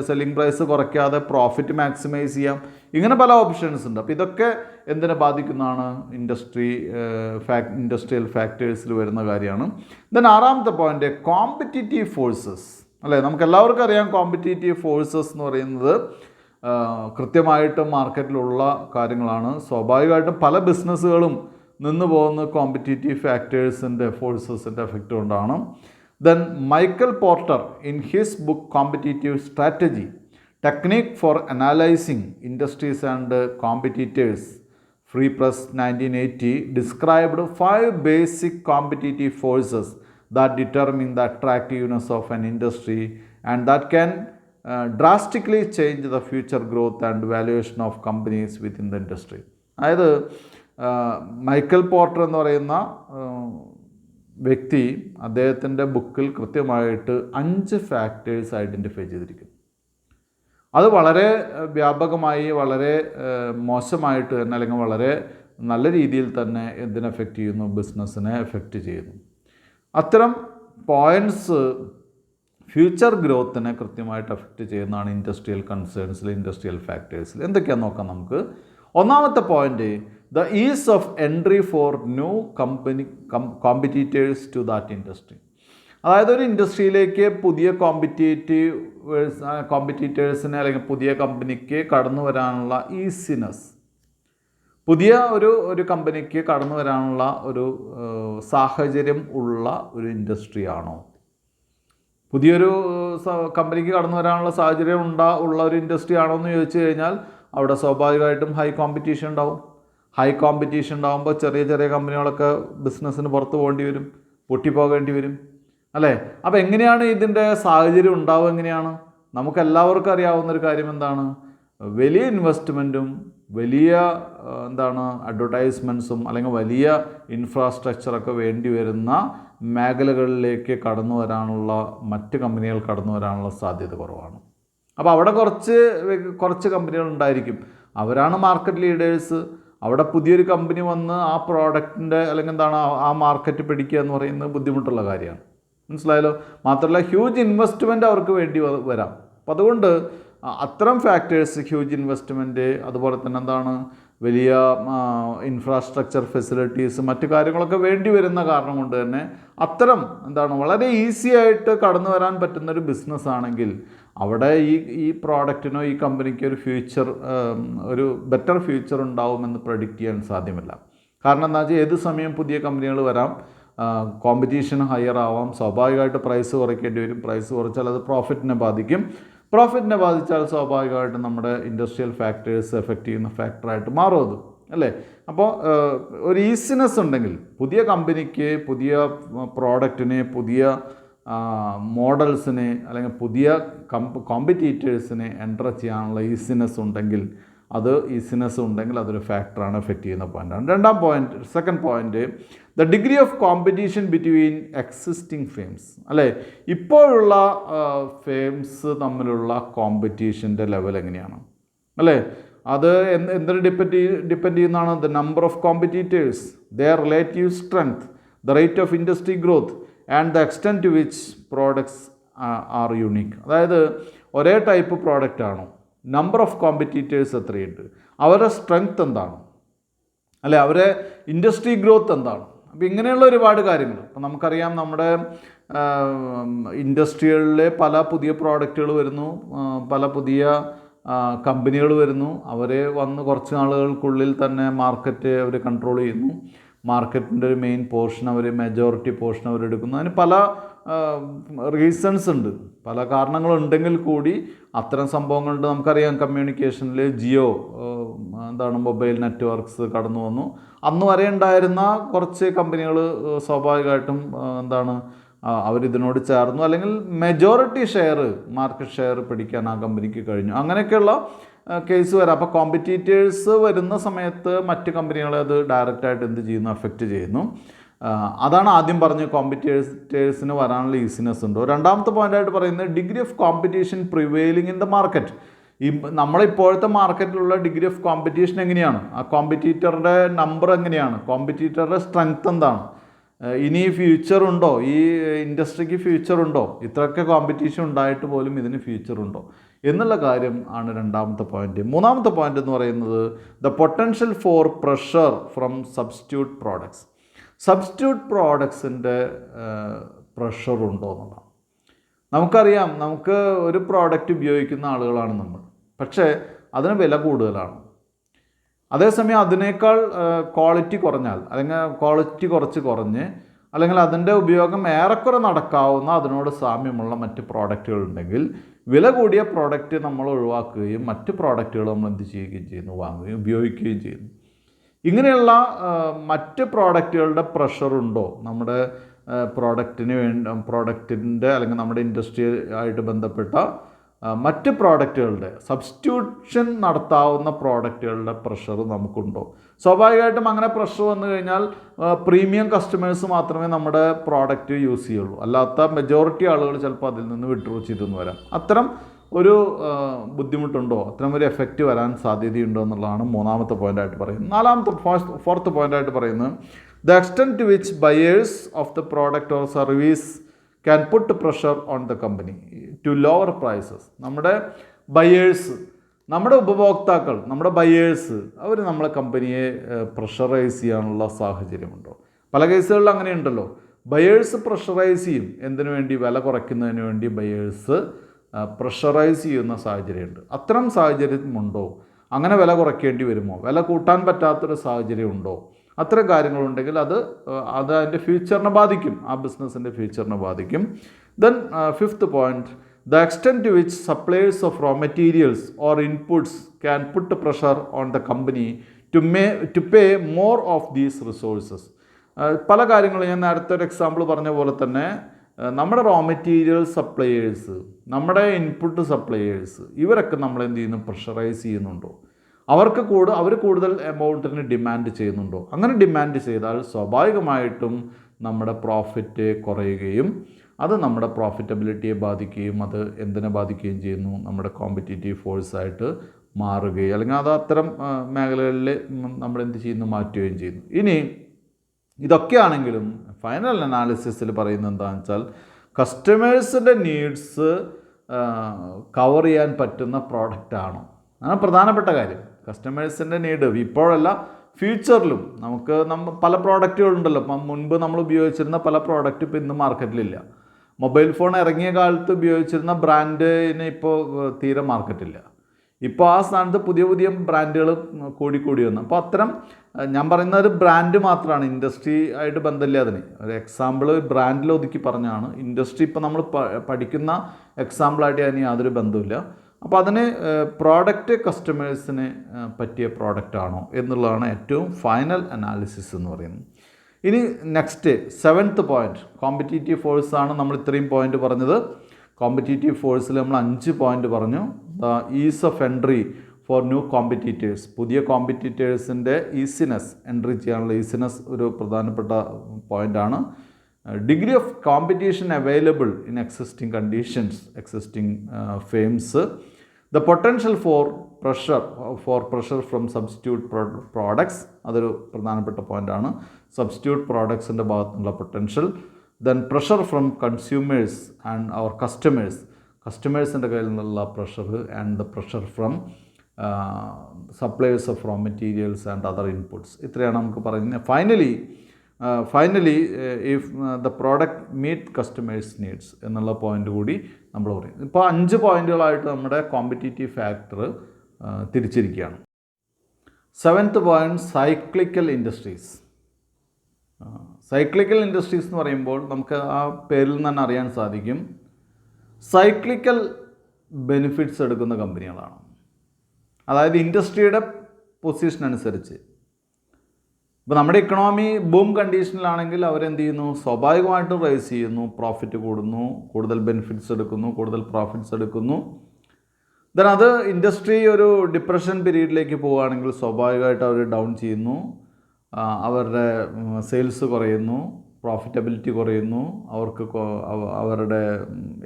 സെല്ലിംഗ് പ്രൈസ് കുറയ്ക്കാതെ പ്രോഫിറ്റ് മാക്സിമൈസ് ചെയ്യാം. ഇങ്ങനെ പല ഓപ്ഷൻസ് ഉണ്ട്. അപ്പോൾ ഇതൊക്കെ എന്തിനെ ബാധിക്കുന്നതാണ്? ഇൻഡസ്ട്രിയൽ ഫാക്ടേഴ്സിൽ വരുന്ന കാര്യമാണ്. ദെൻ ആറാമത്തെ പോയിന്റ്, കോമ്പറ്റിറ്റീവ് ഫോഴ്സസ്, അല്ലേ? നമുക്ക് എല്ലാവർക്കും അറിയാം കോമ്പറ്റിറ്റീവ് ഫോഴ്സസ് എന്ന് പറയുന്നത് കൃത്യമായിട്ടും മാർക്കറ്റിലുള്ള കാര്യങ്ങളാണ്. സ്വാഭാവികമായിട്ടും പല ബിസിനസ്സുകളും നിന്ന് പോകുന്ന കോമ്പറ്റിറ്റീവ് ഫാക്ടേഴ്സിൻ്റെ ഫോഴ്സസിൻ്റെ എഫക്റ്റ് കൊണ്ടാണ്. Then Michael Porter in his book competitive strategy technique for analysing industries and competitors, Free Press 1980, described 5 basic competitive forces that determine the attractiveness of an industry and that can drastically change the future growth and valuation of companies within the industry. അതായത് Michael Porter എന്ന് പറയുന്ന വ്യക്തി അദ്ദേഹത്തിൻ്റെ ബുക്കിൽ കൃത്യമായിട്ട് 5 factors identify ചെയ്തിരിക്കുന്നു. അത് വളരെ വ്യാപകമായി, വളരെ മോശമായിട്ട് തന്നെ, അല്ലെങ്കിൽ വളരെ നല്ല രീതിയിൽ തന്നെ എന്തിനെ എഫക്റ്റ് ചെയ്യുന്നു? ബിസിനസ്സിനെ എഫക്റ്റ് ചെയ്യുന്നു. അത്തരം പോയിൻറ്റ്സ് ഫ്യൂച്ചർ ഗ്രോത്തിനെ കൃത്യമായിട്ട് എഫക്റ്റ് ചെയ്യുന്നതാണ് ഇൻഡസ്ട്രിയൽ കൺസേൺസിൽ, ഇൻഡസ്ട്രിയൽ ഫാക്ടേഴ്സിൽ. എന്തൊക്കെയാണെന്ന് നോക്കാം നമുക്ക്. ഒന്നാമത്തെ point, the ease of entry for new competitors to that industry. അതായത് ഒരു ഇൻഡസ്ട്രിയിലേക്ക് പുതിയ കോമ്പറ്റീറ്റേഴ്സിനെ അല്ലെങ്കിൽ പുതിയ കമ്പനിക്ക് കടന്നു വരാനുള്ള ഈസിനെസ്, പുതിയ ഒരു കമ്പനിക്ക് കടന്നു വരാനുള്ള ഒരു സാഹചര്യം ഉള്ള ഒരു ഇൻഡസ്ട്രി ആണോ? പുതിയൊരു കമ്പനിക്ക് കടന്നു വരാനുള്ള സാഹചര്യം ഉള്ള ഒരു ഇൻഡസ്ട്രി ആണോ എന്ന് ചോദിച്ചു കഴിഞ്ഞാൽ അവിടെ സ്വാഭാവികമായിട്ടും ഹൈ കോമ്പറ്റീഷൻ ഉണ്ടാവും. ഹൈ കോമ്പറ്റീഷൻ ഉണ്ടാകുമ്പോൾ ചെറിയ ചെറിയ കമ്പനികളൊക്കെ ബിസിനസ്സിന് പുറത്ത് പോകേണ്ടി വരും, പൊട്ടിപ്പോകേണ്ടി വരും, അല്ലേ? അപ്പോൾ എങ്ങനെയാണ് ഇതിൻ്റെ സാഹചര്യം ഉണ്ടാവുക? എങ്ങനെയാണ്? നമുക്കെല്ലാവർക്കും അറിയാവുന്നൊരു കാര്യം എന്താണ്? വലിയ ഇൻവെസ്റ്റ്മെൻറ്റും വലിയ അഡ്വർടൈസ്മെൻറ്റ്സും അല്ലെങ്കിൽ വലിയ ഇൻഫ്രാസ്ട്രക്ചറൊക്കെ വേണ്ടി വരുന്ന മേഖലകളിലേക്ക് കടന്നു വരാനുള്ള, മറ്റ് കമ്പനികൾ കടന്നു വരാനുള്ള സാധ്യത കുറവാണ്. അപ്പോൾ അവിടെ കുറച്ച് കമ്പനികൾ ഉണ്ടായിരിക്കും, അവരാണ് മാർക്കറ്റ് ലീഡേഴ്സ്. അവിടെ പുതിയൊരു കമ്പനി വന്ന് ആ പ്രോഡക്റ്റിൻ്റെ അല്ലെങ്കിൽ ആ മാർക്കറ്റ് പിടിക്കുക എന്ന് പറയുന്നത് ബുദ്ധിമുട്ടുള്ള കാര്യമാണ്. മനസ്സിലായല്ലോ? മാത്രമല്ല ഹ്യൂജ് ഇൻവെസ്റ്റ്മെൻറ്റ് അവർക്ക് വേണ്ടി വരാം. അപ്പോൾ അതുകൊണ്ട് അത്തരം ഫാക്ടേഴ്സ്, ഹ്യൂജ് ഇൻവെസ്റ്റ്മെൻറ്റ്, അതുപോലെ തന്നെ വലിയ ഇൻഫ്രാസ്ട്രക്ചർ ഫെസിലിറ്റീസ്, മറ്റു കാര്യങ്ങളൊക്കെ വേണ്ടി വരുന്ന കാരണം കൊണ്ട് തന്നെ അത്തരം വളരെ ഈസി ആയിട്ട് കടന്നു വരാൻ പറ്റുന്നൊരു ബിസിനസ് ആണെങ്കിൽ അവിടെ ഈ പ്രോഡക്റ്റിനോ ഈ കമ്പനിക്ക് ഒരു ബെറ്റർ ഫ്യൂച്ചർ ഉണ്ടാവുമെന്ന് പ്രഡിക്റ്റ് ചെയ്യാൻ സാധ്യമല്ല. കാരണം എന്താ വെച്ചാൽ ഏത് സമയം പുതിയ കമ്പനികൾ വരാം, കോമ്പറ്റീഷൻ ഹയർ ആവാം, സ്വാഭാവികമായിട്ട് പ്രൈസ് കുറയ്ക്കേണ്ടി വരും. പ്രൈസ് കുറച്ചാൽ അത് പ്രോഫിറ്റിനെ ബാധിക്കും. പ്രോഫിറ്റിനെ ബാധിച്ചാൽ സ്വാഭാവികമായിട്ടും നമ്മുടെ ഇൻഡസ്ട്രിയൽ ഫാക്ടേഴ്സ് എഫക്റ്റ് ചെയ്യുന്ന ഫാക്ടറായിട്ട് മാറും അത്, അല്ലേ? അപ്പോൾ ഒരു ഈസിനെസ് ഉണ്ടെങ്കിൽ പുതിയ കമ്പനിക്ക്, പുതിയ പ്രോഡക്റ്റിനെ, പുതിയ മോഡൽസിനെ അല്ലെങ്കിൽ പുതിയ കോമ്പറ്റീറ്റേഴ്സിനെ എൻ്റർ ചെയ്യാനുള്ള ഈസിനെസ് ഉണ്ടെങ്കിൽ അതൊരു ഫാക്ടറാണ്, എഫക്റ്റ് ചെയ്യുന്ന പോയിൻ്റാണ്. Second point, the degree of competition between existing firms, അല്ലേ? ഇപ്പോഴുള്ള ഫേംസ് തമ്മിലുള്ള കോമ്പറ്റീഷൻ്റെ ലെവൽ എങ്ങനെയാണ്, അല്ലേ? അത് എന്തിന് ഡിപ്പെൻഡ് ചെയ്യുന്നതാണ്? The number of competitors, their relative strength, the rate of industry growth and the extent to which products are unique. അതായത് ഒരേ ടൈപ്പ് പ്രോഡക്റ്റ് ആണോ, നമ്പർ ഓഫ് കോമ്പറ്റീറ്റേഴ്സ് എത്രയുണ്ട്, അവരുടെ സ്ട്രെങ്ത് എന്താണ്, അല്ലെ, അവരെ ഇൻഡസ്ട്രി ഗ്രോത്ത് എന്താണ്. അപ്പോൾ ഇങ്ങനെയുള്ള ഒരുപാട് കാര്യങ്ങൾ. അപ്പോൾ നമുക്കറിയാം നമ്മുടെ ഇൻഡസ്ട്രികളിലെ പല പുതിയ പ്രോഡക്റ്റുകൾ വരുന്നു, പല പുതിയ കമ്പനികൾ വരുന്നു. അവരെ വന്ന് കുറച്ച് നാളുകൾക്കുള്ളിൽ തന്നെ മാർക്കറ്റ് അവർ കൺട്രോൾ ചെയ്യുന്നു. മാർക്കറ്റിൻ്റെ ഒരു മെയിൻ മെജോറിറ്റി പോർഷൻ അവരെടുക്കുന്നു. അതിന് പല റീസൺസ് ഉണ്ട്, പല കാരണങ്ങളുണ്ടെങ്കിൽ കൂടി അത്തരം സംഭവങ്ങളുണ്ട്. നമുക്കറിയാം കമ്മ്യൂണിക്കേഷനിൽ ജിയോ മൊബൈൽ നെറ്റ്വർക്ക്സ് കടന്നു വന്നു. അന്ന് വരെ ഉണ്ടായിരുന്ന കുറച്ച് കമ്പനികൾ സ്വാഭാവികമായിട്ടും അവരിതിനോട് ചേർന്നു, അല്ലെങ്കിൽ മെജോറിറ്റി മാർക്കറ്റ് ഷെയർ പിടിക്കാൻ ആ കമ്പനിക്ക് കഴിഞ്ഞു. അങ്ങനെയൊക്കെയുള്ള കേസ് വരാം. അപ്പോൾ കോമ്പറ്റീറ്റേഴ്സ് വരുന്ന സമയത്ത് മറ്റ് കമ്പനികളെ അത് ഡയറക്റ്റായിട്ട് എന്ത് ചെയ്യുന്നു, എഫക്റ്റ് ചെയ്യുന്നു. അതാണ് ആദ്യം പറഞ്ഞ കോമ്പറ്റീറ്റേഴ്സിന് വരാനുള്ള ഈസിനെസ് ഉണ്ടോ. രണ്ടാമത്തെ പോയിൻ്റായിട്ട് പറയുന്നത് degree of competition prevailing in the market. നമ്മളിപ്പോഴത്തെ മാർക്കറ്റിലുള്ള ഡിഗ്രി ഓഫ് കോമ്പറ്റീഷൻ എങ്ങനെയാണ്, ആ കോമ്പറ്റീറ്ററുടെ നമ്പർ എങ്ങനെയാണ്, കോമ്പറ്റീറ്ററുടെ സ്ട്രെങ്ത് എന്താണ്, ഇനി ഫ്യൂച്ചർ ഉണ്ടോ, ഈ ഇൻഡസ്ട്രിക്ക് ഫ്യൂച്ചർ ഉണ്ടോ, ഇത്രയൊക്കെ കോമ്പറ്റീഷൻ ഉണ്ടായിട്ട് പോലും ഇതിന് ഫ്യൂച്ചർ ഉണ്ടോ എന്നുള്ള കാര്യം ആണ് രണ്ടാമത്തെ പോയിന്റ്. മൂന്നാമത്തെ പോയിന്റ് എന്ന് പറയുന്നത് the potential for pressure from substitute products. Substitute പ്രോഡക്ട്സിൻ്റെ പ്രഷർ ഉണ്ടോ എന്നുള്ളതാണ്. നമുക്കറിയാം, നമുക്ക് ഒരു പ്രോഡക്റ്റ് ഉപയോഗിക്കുന്ന ആളുകളാണ് നമ്മൾ, പക്ഷേ അതിന് വില കൂടുതലാണ്. അതേസമയം അതിനേക്കാൾ ക്വാളിറ്റി കുറഞ്ഞാൽ, അല്ലെങ്കിൽ ക്വാളിറ്റി കുറഞ്ഞ്, അല്ലെങ്കിൽ അതിൻ്റെ ഉപയോഗം ഏറെക്കുറെ നടക്കാവുന്ന അതിനോട് സാമ്യമുള്ള മറ്റ് പ്രോഡക്റ്റുകൾ ഉണ്ടെങ്കിൽ വില കൂടിയ പ്രോഡക്റ്റ് നമ്മൾ ഒഴിവാക്കുകയും മറ്റ് പ്രോഡക്റ്റുകൾ നമ്മൾ എന്ത് ചെയ്യുകയും ചെയ്യുന്നു, വാങ്ങുകയും ഉപയോഗിക്കുകയും ചെയ്യുന്നു. ഇങ്ങനെയുള്ള മറ്റ് പ്രോഡക്റ്റുകളുടെ പ്രഷറുണ്ടോ നമ്മുടെ പ്രോഡക്റ്റിൻ്റെ അല്ലെങ്കിൽ നമ്മുടെ ഇൻഡസ്ട്രി ആയിട്ട് ബന്ധപ്പെട്ട മറ്റ് പ്രോഡക്റ്റുകളുടെ സബ്സ്റ്റിറ്റ്യൂഷൻ നടത്താവുന്ന പ്രോഡക്റ്റുകളുടെ പ്രഷർ നമുക്കുണ്ടോ? സ്വാഭാവികമായിട്ടും അങ്ങനെ പ്രഷർ വന്നു കഴിഞ്ഞാൽ പ്രീമിയം കസ്റ്റമേഴ്സ് മാത്രമേ നമ്മുടെ പ്രോഡക്റ്റ് യൂസ് ചെയ്യുള്ളൂ. അല്ലാത്ത മെജോറിറ്റി ആളുകൾ ചിലപ്പോൾ അതിൽ നിന്ന് വിഡ്രോ ചെയ്തെന്ന് വരാം. അത്തരം ഒരു ബുദ്ധിമുട്ടുണ്ടോ, അത്തരം ഒരു എഫക്റ്റ് വരാൻ സാധ്യതയുണ്ടോ എന്നുള്ളതാണ് മൂന്നാമത്തെ പോയിൻ്റായിട്ട് പറയുന്നത്. ഫോർത്ത് പോയിൻ്റായിട്ട് പറയുന്നത് the extent to which buyers of the product or service can put pressure on the company to lower prices. നമ്മുടെ ബയേഴ്സ്, നമ്മുടെ ഉപഭോക്താക്കൾ, നമ്മുടെ ബയേഴ്സ്, അവർ നമ്മളെ കമ്പനിയെ പ്രഷറൈസ് ചെയ്യാനുള്ള സാഹചര്യമുണ്ടോ? പല കേസുകളിൽ അങ്ങനെയുണ്ടല്ലോ. ബയേഴ്സ് പ്രഷറൈസ് ചെയ്യും. എന്തിനു വേണ്ടി? വില കുറയ്ക്കുന്നതിന് വേണ്ടി ബയേഴ്സ് പ്രഷറൈസ് ചെയ്യുന്ന സാഹചര്യമുണ്ട്. അത്തരം സാഹചര്യമുണ്ടോ? അങ്ങനെ വില കുറയ്ക്കേണ്ടി വരുമോ? വില കൂട്ടാൻ പറ്റാത്തൊരു സാഹചര്യം ഉണ്ടോ? അത്തരം കാര്യങ്ങളുണ്ടെങ്കിൽ അത് അതിൻ്റെ ഫ്യൂച്ചറിനെ ബാധിക്കും, ആ ബിസിനസ്സിൻ്റെ ഫ്യൂച്ചറിനെ ബാധിക്കും. Then fifth point, the extent to which suppliers of raw materials or inputs can put pressure on the company to pay more of these resources. പല കാര്യങ്ങളും ഞാൻ നേരത്തെ ഒരു എക്സാമ്പിൾ പറഞ്ഞ പോലെ തന്നെ നമ്മുടെ റോ മെറ്റീരിയൽ സപ്ലയേഴ്സ്, നമ്മുടെ ഇൻപുട്ട് സപ്ലയേഴ്സ്, ഇവരൊക്കെ നമ്മളെന്ത് ചെയ്യുന്നു? പ്രഷറൈസ് ചെയ്യുന്നുണ്ടോ? അവർ കൂടുതൽ എമൗണ്ടിന് ഡിമാൻഡ് ചെയ്യുന്നുണ്ടോ? അങ്ങനെ ഡിമാൻഡ് ചെയ്താൽ സ്വാഭാവികമായിട്ടും നമ്മുടെ പ്രോഫിറ്റ് കുറയുകയും അത് നമ്മുടെ പ്രോഫിറ്റബിലിറ്റിയെ ബാധിക്കുകയും അത് എന്തിനെ ബാധിക്കുകയും ചെയ്യുന്നു? നമ്മുടെ കോമ്പറ്റീറ്റീവ് ഫോഴ്സായിട്ട് മാറുകയും അല്ലെങ്കിൽ അത് അത്തരം മേഖലകളിൽ നമ്മളെന്ത് ചെയ്യുന്നു? മാറ്റുകയും ചെയ്യുന്നു. ഇനി ഇതൊക്കെയാണെങ്കിലും ഫൈനൽ അനാലിസിസിൽ പറയുന്നത് എന്താണെന്ന് വെച്ചാൽ കസ്റ്റമേഴ്സിൻ്റെ നീഡ്സ് കവർ ചെയ്യാൻ പറ്റുന്ന പ്രോഡക്റ്റാണോ? അതാണ് പ്രധാനപ്പെട്ട കാര്യം. കസ്റ്റമേഴ്സിൻ്റെ നീഡ് ഇപ്പോഴല്ല, ഫ്യൂച്ചറിലും നമുക്ക് പല പ്രോഡക്റ്റുകളുണ്ടല്ലോ. ഇപ്പം മുൻപ് നമ്മൾ ഉപയോഗിച്ചിരുന്ന പല പ്രോഡക്റ്റ് ഇപ്പോൾ ഇന്ന് മാർക്കറ്റിലില്ല. മൊബൈൽ ഫോൺ ഇറങ്ങിയ കാലത്ത് ഉപയോഗിച്ചിരുന്ന ബ്രാൻഡിന് ഇപ്പോൾ തീരെ മാർക്കറ്റില്ല. ഇപ്പോൾ ആ സ്ഥാനത്ത് പുതിയ പുതിയ ബ്രാൻഡുകൾ കൂടി വന്നു. അപ്പോൾ അത്തരം ഞാൻ പറയുന്ന ഒരു ബ്രാൻഡ് മാത്രമാണ്, ഇൻഡസ്ട്രി ആയിട്ട് ബന്ധമില്ല. അതിന് ഒരു എക്സാമ്പിൾ ബ്രാൻഡിൽ ഒതുക്കി പറഞ്ഞാണ്. ഇൻഡസ്ട്രി ഇപ്പോൾ നമ്മൾ പഠിക്കുന്ന എക്സാമ്പിളായിട്ട് അതിന് യാതൊരു ബന്ധമില്ല. അപ്പോൾ അതിന് പ്രോഡക്റ്റ് കസ്റ്റമേഴ്സിന് പറ്റിയ പ്രോഡക്റ്റാണോ എന്നുള്ളതാണ് ഏറ്റവും ഫൈനൽ അനാലിസിസ് എന്ന് പറയുന്നത്. ഇനി നെക്സ്റ്റ് 7th പോയിൻറ്റ്, കോമ്പറ്റീറ്റീവ് ഫോഴ്സാണ്. നമ്മൾ ഇത്രയും പോയിൻ്റ് പറഞ്ഞത്. കോമ്പറ്റീറ്റീവ് ഫോഴ്സിൽ നമ്മൾ 5 പോയിൻ്റ് പറഞ്ഞു. The ease of entry for new competitors, പുതിയ കോമ്പറ്റീറ്റേഴ്സിൻ്റെ ഈസിനെസ്, എൻട്രി ചെയ്യാനുള്ള ഈസിനെസ് ഒരു പ്രധാനപ്പെട്ട പോയിൻ്റാണ്. Degree of competition available in existing conditions, existing firms. The potential for pressure from substitute products, അതൊരു പ്രധാനപ്പെട്ട പോയിൻ്റാണ്. സബ്സ്റ്റിറ്റ്യൂട്ട് പ്രോഡക്ട്സിൻ്റെ ഭാഗത്തുനിന്നുള്ള potential. Then pressure from consumers and അവർ കസ്റ്റമേഴ്സിൻ്റെ കയ്യിൽ നിന്നുള്ള pressure and the pressure from suppliers of raw materials and other inputs. ഇത്രയാണ് നമുക്ക് പറയുന്നത്. Finally if the product meet customers needs എന്നുള്ള പോയിൻ്റ് കൂടി നമ്മൾ പറയും. ഇപ്പോൾ 5 പോയിൻ്റുകളായിട്ട് നമ്മുടെ കോമ്പറ്റീറ്റീവ് ഫാക്ടർ തിരിച്ചിരിക്കുകയാണ്. 7th point, cyclical industries. Cyclical industries എന്ന് പറയുമ്പോൾ നമുക്ക് ആ പേരിൽ നിന്ന് തന്നെ അറിയാൻ സാധിക്കും, സൈക്ലിക്കൽ ബെനിഫിറ്റ്സ് എടുക്കുന്ന കമ്പനികളാണ്. അതായത് ഇൻഡസ്ട്രിയുടെ പൊസിഷൻ അനുസരിച്ച്. ഇപ്പോൾ നമ്മുടെ ഇക്കണോമി ബൂം കണ്ടീഷനിലാണെങ്കിൽ അവരെന്ത് ചെയ്യുന്നു? സ്വാഭാവികമായിട്ടും റൈസ് ചെയ്യുന്നു, പ്രോഫിറ്റ് കൂടുന്നു, കൂടുതൽ ബെനിഫിറ്റ്സ് എടുക്കുന്നു, കൂടുതൽ പ്രോഫിറ്റ്സ് എടുക്കുന്നു. ദെൻ അത് ഇൻഡസ്ട്രി ഒരു ഡിപ്രഷൻ പീരീഡിലേക്ക് പോവുകയാണെങ്കിൽ സ്വാഭാവികമായിട്ട് അവർ ഡൗൺ ചെയ്യുന്നു, അവരുടെ സെയിൽസ് കുറയുന്നു, പ്രോഫിറ്റബിലിറ്റി കുറയുന്നു, അവരുടെ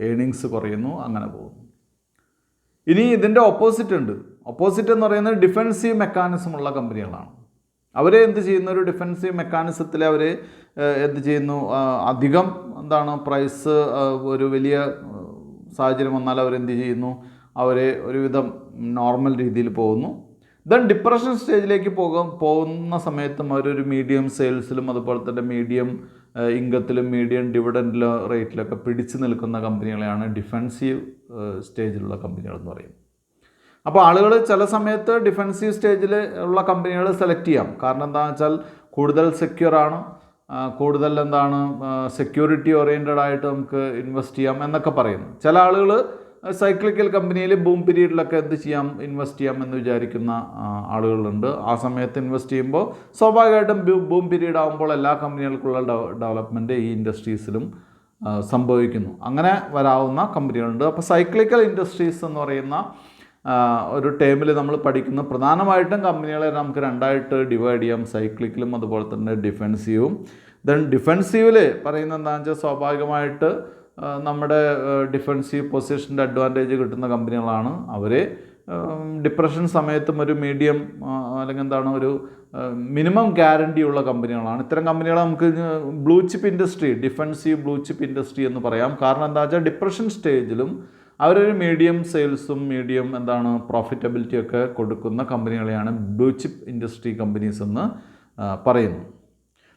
ഏണിങ്സ് കുറയുന്നു, അങ്ങനെ പോകുന്നു. ഇനി ഇതിൻ്റെ ഓപ്പോസിറ്റ് ഉണ്ട്. ഓപ്പോസിറ്റ് എന്ന് പറയുന്നത് ഡിഫെൻസീവ് മെക്കാനിസം ഉള്ള കമ്പനികളാണ്. അവർ എന്ത് ചെയ്യുന്നു? ഒരു ഡിഫെൻസീവ് മെക്കാനിസത്തിൽ അവർ എന്ത് ചെയ്യുന്നു? അധികം പ്രൈസ് ഒരു വലിയ സാഹചര്യം വന്നാൽ അവരെന്ത് ചെയ്യുന്നു? അവർ ഒരുവിധം നോർമൽ രീതിയിൽ പോകുന്നു. ദെൻ ഡിപ്രഷൻ സ്റ്റേജിലേക്ക് പോകുന്ന സമയത്തും അവരൊരു മീഡിയം സെയിൽസിലും അതുപോലെ തന്നെ മീഡിയം ഇൻകത്തിലും മീഡിയം ഡിവിഡൻഡിലോ റേറ്റിലൊക്കെ പിടിച്ചു നിൽക്കുന്ന കമ്പനികളെയാണ് ഡിഫെൻസീവ് സ്റ്റേജിലുള്ള കമ്പനികൾ എന്ന് പറയുന്നത്. അപ്പോൾ ആളുകൾ ചില സമയത്ത് ഡിഫെൻസീവ് സ്റ്റേജിൽ ഉള്ള കമ്പനികൾ സെലക്ട് ചെയ്യാം. കാരണം എന്താണെന്ന് വെച്ചാൽ കൂടുതൽ സെക്യൂറാണ്, കൂടുതൽ സെക്യൂരിറ്റി ഓറിയൻറ്റഡ് ആയിട്ട് നമുക്ക് ഇൻവെസ്റ്റ് ചെയ്യാം എന്നൊക്കെ പറയുന്നു. ചില ആളുകൾ സൈക്ലിക്കൽ കമ്പനിയിൽ ബൂം പീരീഡിലൊക്കെ ഇൻവെസ്റ്റ് ചെയ്യാം എന്ന് വിചാരിക്കുന്ന ആളുകളുണ്ട്. ആ സമയത്ത് ഇൻവെസ്റ്റ് ചെയ്യുമ്പോൾ സ്വാഭാവികമായിട്ടും ബൂം പീരീഡ് ആകുമ്പോൾ എല്ലാ കമ്പനികൾക്കുള്ള ഡെവലപ്മെൻറ്റ് ഈ ഇൻഡസ്ട്രീസിലും സംഭവിക്കുന്നു. അങ്ങനെ വരാവുന്ന കമ്പനികളുണ്ട്. അപ്പോൾ സൈക്ലിക്കൽ ഇൻഡസ്ട്രീസ് എന്ന് പറയുന്ന ഒരു ടേമിൽ നമ്മൾ പഠിക്കുന്ന പ്രധാനമായിട്ടും കമ്പനികളെ നമുക്ക് രണ്ടായിട്ട് ഡിവൈഡ് ചെയ്യാം, സൈക്ലിക്കലും അതുപോലെ തന്നെ ഡിഫെൻസീവും. ദെൻ ഡിഫെൻസീവിൽ പറയുന്നത് എന്താണെന്ന് വെച്ചാൽ സ്വാഭാവികമായിട്ട് നമ്മുടെ ഡിഫെൻസീവ് പൊസിഷൻ്റെ അഡ്വാൻറ്റേജ് കിട്ടുന്ന കമ്പനികളാണ്. അവർ ഡിപ്രഷൻ സമയത്തും ഒരു മീഡിയം അല്ലെങ്കിൽ എന്താണ് ഒരു മിനിമം ഗ്യാരണ്ടി ഉള്ള കമ്പനികളാണ്. ഇത്തരം കമ്പനികളെ നമുക്ക് blue chip industry, defensive blue chip industry എന്ന് പറയാം. കാരണം എന്താ വെച്ചാൽ ഡിപ്രഷൻ സ്റ്റേജിലും അവരൊരു മീഡിയം സെയിൽസും മീഡിയം പ്രോഫിറ്റബിലിറ്റി ഒക്കെ കൊടുക്കുന്ന കമ്പനികളെയാണ് ബ്ലൂ ചിപ്പ് ഇൻഡസ്ട്രി കമ്പനീസ് എന്ന് പറയുന്നു.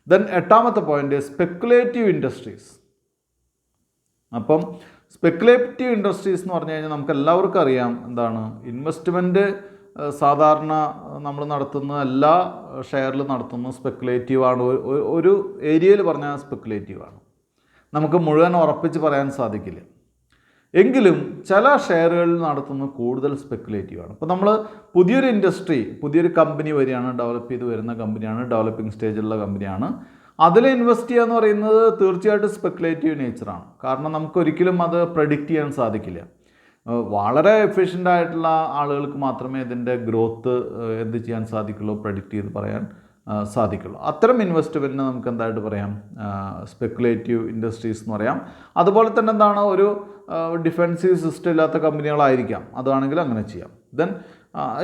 ദെൻ എട്ടാമത്തെ പോയിന്റ് സ്പെക്കുലേറ്റീവ് ഇൻഡസ്ട്രീസ്. അപ്പം സ്പെക്കുലേറ്റീവ് ഇൻഡസ്ട്രീസ് എന്ന് പറഞ്ഞു കഴിഞ്ഞാൽ നമുക്ക് എല്ലാവർക്കും അറിയാം എന്താണ്, ഇൻവെസ്റ്റ്മെൻറ്റ് സാധാരണ നമ്മൾ നടത്തുന്ന എല്ലാ ഷെയറിലും നടത്തുന്നത് സ്പെക്കുലേറ്റീവാണ്. ഒരു ഏരിയയിൽ പറഞ്ഞാൽ സ്പെക്കുലേറ്റീവാണ്, നമുക്ക് മുഴുവൻ ഉറപ്പിച്ച് പറയാൻ സാധിക്കില്ല. എങ്കിലും ചില ഷെയറുകളിൽ നടത്തുന്നത് കൂടുതൽ സ്പെക്കുലേറ്റീവാണ്. അപ്പോൾ നമ്മൾ പുതിയൊരു ഇൻഡസ്ട്രി, പുതിയൊരു കമ്പനി വരികയാണ്, ഡെവലപ്പ് ചെയ്ത് വരുന്ന കമ്പനിയാണ്, ഡെവലപ്പിംഗ് സ്റ്റേജിലുള്ള കമ്പനിയാണ്, അതിൽ ഇൻവെസ്റ്റ് ചെയ്യുക എന്ന് പറയുന്നത് തീർച്ചയായിട്ടും സ്പെക്കുലേറ്റീവ് നേച്ചറാണ്. കാരണം നമുക്കൊരിക്കലും അത് പ്രഡിക്റ്റ് ചെയ്യാൻ സാധിക്കില്ല. വളരെ എഫിഷ്യൻ്റ് ആയിട്ടുള്ള ആളുകൾക്ക് മാത്രമേ ഇതിൻ്റെ ഗ്രോത്ത് എന്ത് ചെയ്യാൻ സാധിക്കുള്ളൂ, പ്രഡിക്റ്റ് ചെയ്ത് പറയാൻ സാധിക്കുള്ളൂ. അത്തരം ഇൻവെസ്റ്റ്മെൻറ്റിനെ നമുക്ക് എന്തായിട്ട് പറയാം, സ്പെക്കുലേറ്റീവ് ഇൻഡസ്ട്രീസ് എന്ന് പറയാം. അതുപോലെ തന്നെ എന്താണ്, ഒരു ഡിഫെൻസീവ് സിസ്റ്റം ഇല്ലാത്ത കമ്പനികളായിരിക്കാം, അതാണെങ്കിൽ അങ്ങനെ ചെയ്യാം. ദെൻ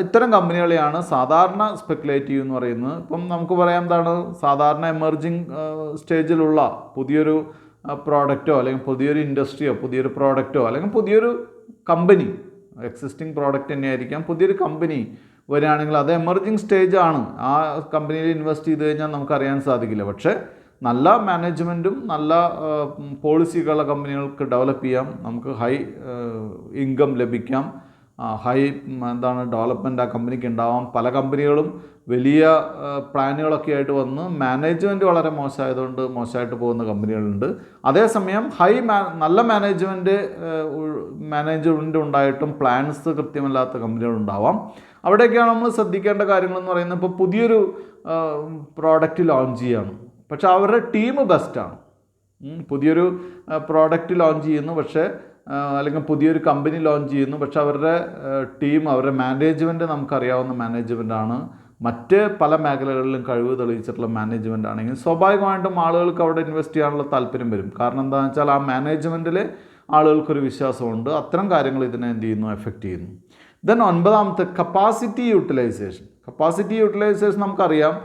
ഇത്തരം കമ്പനികളെയാണ് സാധാരണ സ്പെക്കുലേറ്റീവ് എന്ന് പറയുന്നത്. ഇപ്പം നമുക്ക് പറയാം എന്താണ്, സാധാരണ എമർജിങ് സ്റ്റേജിലുള്ള പുതിയൊരു പ്രോഡക്റ്റോ അല്ലെങ്കിൽ പുതിയൊരു ഇൻഡസ്ട്രിയോ പുതിയൊരു പ്രോഡക്റ്റോ അല്ലെങ്കിൽ പുതിയൊരു കമ്പനി, എക്സിസ്റ്റിംഗ് പ്രോഡക്റ്റ് തന്നെയായിരിക്കാം, പുതിയൊരു കമ്പനി വരികയാണെങ്കിൽ അത് എമർജിങ് സ്റ്റേജാണ്. ആ കമ്പനിയിൽ ഇൻവെസ്റ്റ് ചെയ്ത് കഴിഞ്ഞാൽ നമുക്കറിയാൻ സാധിക്കില്ല. പക്ഷേ നല്ല മാനേജ്മെൻറ്റും നല്ല പോളിസികളുള്ള കമ്പനികൾക്ക് ഡെവലപ്പ് ചെയ്യാം, നമുക്ക് ഹൈ ഇൻകം ലഭിക്കാം, ഹൈ ഡെവലപ്മെൻറ്റ് ആ കമ്പനിക്ക് ഉണ്ടാവാം. പല കമ്പനികളും വലിയ പ്ലാനുകളൊക്കെ ആയിട്ട് വന്ന് മാനേജ്മെൻറ്റ് വളരെ മോശമായതുകൊണ്ട് മോശമായിട്ട് പോകുന്ന കമ്പനികളുണ്ട്. അതേസമയം നല്ല മാനേജ്മെൻറ്റ് ഉണ്ടായിട്ടും പ്ലാൻസ് കൃത്യമല്ലാത്ത കമ്പനികളുണ്ടാവാം. അവിടെയൊക്കെയാണ് നമ്മൾ ശ്രദ്ധിക്കേണ്ട കാര്യങ്ങളെന്ന് പറയുന്നത്. ഇപ്പോൾ പുതിയൊരു പ്രോഡക്റ്റ് ലോഞ്ച് ചെയ്യാണ്, പക്ഷേ അവരുടെ ടീം ബെസ്റ്റാണ്. പുതിയൊരു പ്രോഡക്റ്റ് ലോഞ്ച് ചെയ്യുന്നു, പക്ഷേ അല്ലെങ്കിൽ പുതിയൊരു കമ്പനി ലോഞ്ച് ചെയ്യുന്നു, പക്ഷേ അവരുടെ ടീം, അവരുടെ മാനേജ്മെൻറ്റ് നമുക്കറിയാവുന്ന മാനേജ്മെൻറ്റാണ്, മറ്റ് പല മേഖലകളിലും കഴിവ് തെളിയിച്ചിട്ടുള്ള മാനേജ്മെൻ്റ് ആണെങ്കിൽ സ്വാഭാവികമായിട്ടും ആളുകൾക്ക് അവിടെ ഇൻവെസ്റ്റ് ചെയ്യാനുള്ള താല്പര്യം വരും. കാരണം എന്താണെന്ന് വെച്ചാൽ ആ മാനേജ്മെൻറ്റിൽ ആളുകൾക്കൊരു വിശ്വാസമുണ്ട്. അത്തരം കാര്യങ്ങൾ ഇതിനെ എന്ത് ചെയ്യുന്നു, എഫക്റ്റ് ചെയ്യുന്നു. ദെൻ ഒൻപതാമത്തെ കപ്പാസിറ്റി യൂട്ടിലൈസേഷൻ. കപ്പാസിറ്റി യൂട്ടിലൈസേഷൻ നമുക്കറിയാം,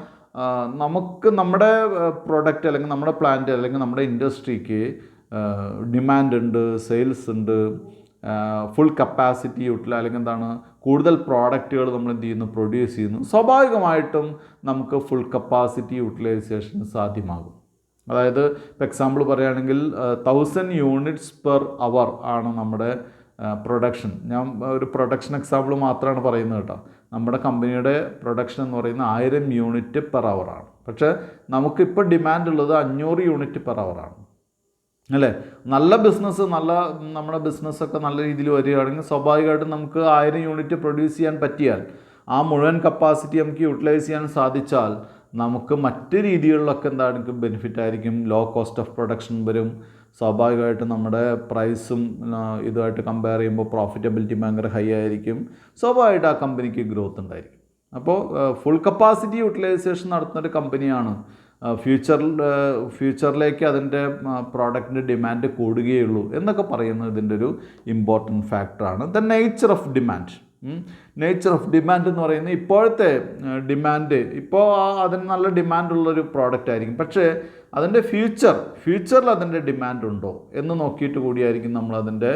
നമുക്ക് നമ്മുടെ പ്രൊഡക്റ്റ് അല്ലെങ്കിൽ നമ്മുടെ പ്ലാന്റ് അല്ലെങ്കിൽ നമ്മുടെ ഇൻഡസ്ട്രിക്ക് ഡിമാൻഡ് ഉണ്ട്, സെയിൽസ് ഉണ്ട്, ഫുൾ കപ്പാസിറ്റി അല്ലെങ്കിൽ കൂടുതൽ പ്രോഡക്റ്റുകൾ നമ്മൾ എന്ത് ചെയ്യുന്നു, പ്രൊഡ്യൂസ് ചെയ്യുന്നു. സ്വാഭാവികമായിട്ടും നമുക്ക് ഫുൾ കപ്പാസിറ്റി യൂട്ടിലൈസേഷൻ സാധ്യമാകും. അതായത് ഇപ്പോൾ എക്സാമ്പിൾ പറയുകയാണെങ്കിൽ 1000 യൂണിറ്റ്സ് പെർ അവർ ആണ് നമ്മുടെ പ്രൊഡക്ഷൻ. ഞാൻ ഒരു പ്രൊഡക്ഷൻ എക്സാമ്പിൾ മാത്രമാണ് പറയുന്നത് കേട്ടോ. നമ്മുടെ കമ്പനിയുടെ പ്രൊഡക്ഷൻ എന്ന് പറയുന്നത് 1000 യൂണിറ്റ് പെർ അവറാണ്. പക്ഷേ നമുക്കിപ്പോൾ ഡിമാൻഡ് ഉള്ളത് 500 യൂണിറ്റ് പെർ അവറാണ്, അല്ലേ? നല്ല ബിസിനസ്, നമ്മുടെ ബിസിനസ്സൊക്കെ നല്ല രീതിയിൽ വരികയാണെങ്കിൽ സ്വാഭാവികമായിട്ടും നമുക്ക് 1000 യൂണിറ്റ് പ്രൊഡ്യൂസ് ചെയ്യാൻ പറ്റിയാൽ, ആ മുഴുവൻ കപ്പാസിറ്റി നമുക്ക് യൂട്ടിലൈസ് ചെയ്യാൻ സാധിച്ചാൽ നമുക്ക് മറ്റ് രീതികളിലൊക്കെ എന്തായിരിക്കും, ബെനിഫിറ്റ് ആയിരിക്കും. ലോ കോസ്റ്റ് ഓഫ് പ്രൊഡക്ഷൻ വരും. സ്വാഭാവികമായിട്ടും നമ്മുടെ പ്രൈസും ഇതുമായിട്ട് കമ്പയർ ചെയ്യുമ്പോൾ പ്രോഫിറ്റബിലിറ്റി ഭയങ്കര ഹൈ ആയിരിക്കും. സ്വാഭാവികമായിട്ട് ആ കമ്പനിക്ക് ഗ്രോത്ത് ഉണ്ടായിരിക്കും. അപ്പോൾ ഫുൾ കപ്പാസിറ്റി യൂട്ടിലൈസേഷൻ നടത്തുന്നൊരു കമ്പനിയാണ് ഫ്യൂച്ചറിലേക്ക് അതിൻ്റെ പ്രോഡക്റ്റിൻ്റെ ഡിമാൻഡ് കൂടുകയുള്ളൂ എന്നൊക്കെ പറയുന്നത് ഇതിൻ്റെ ഒരു ഇമ്പോർട്ടൻറ്റ് ഫാക്ടറാണ്. The nature of demand. Nature of demand എന്ന് പറയുന്നത് ഇപ്പോഴത്തെ ഡിമാൻഡ്, ഇപ്പോൾ അതിന് നല്ല ഡിമാൻഡുള്ളൊരു പ്രോഡക്റ്റ് ആയിരിക്കും, പക്ഷേ അതിൻ്റെ ഫ്യൂച്ചറിൽ അതിൻ്റെ ഡിമാൻഡ് ഉണ്ടോ എന്ന് നോക്കിയിട്ട് കൂടിയായിരിക്കും നമ്മളതിൻ്റെ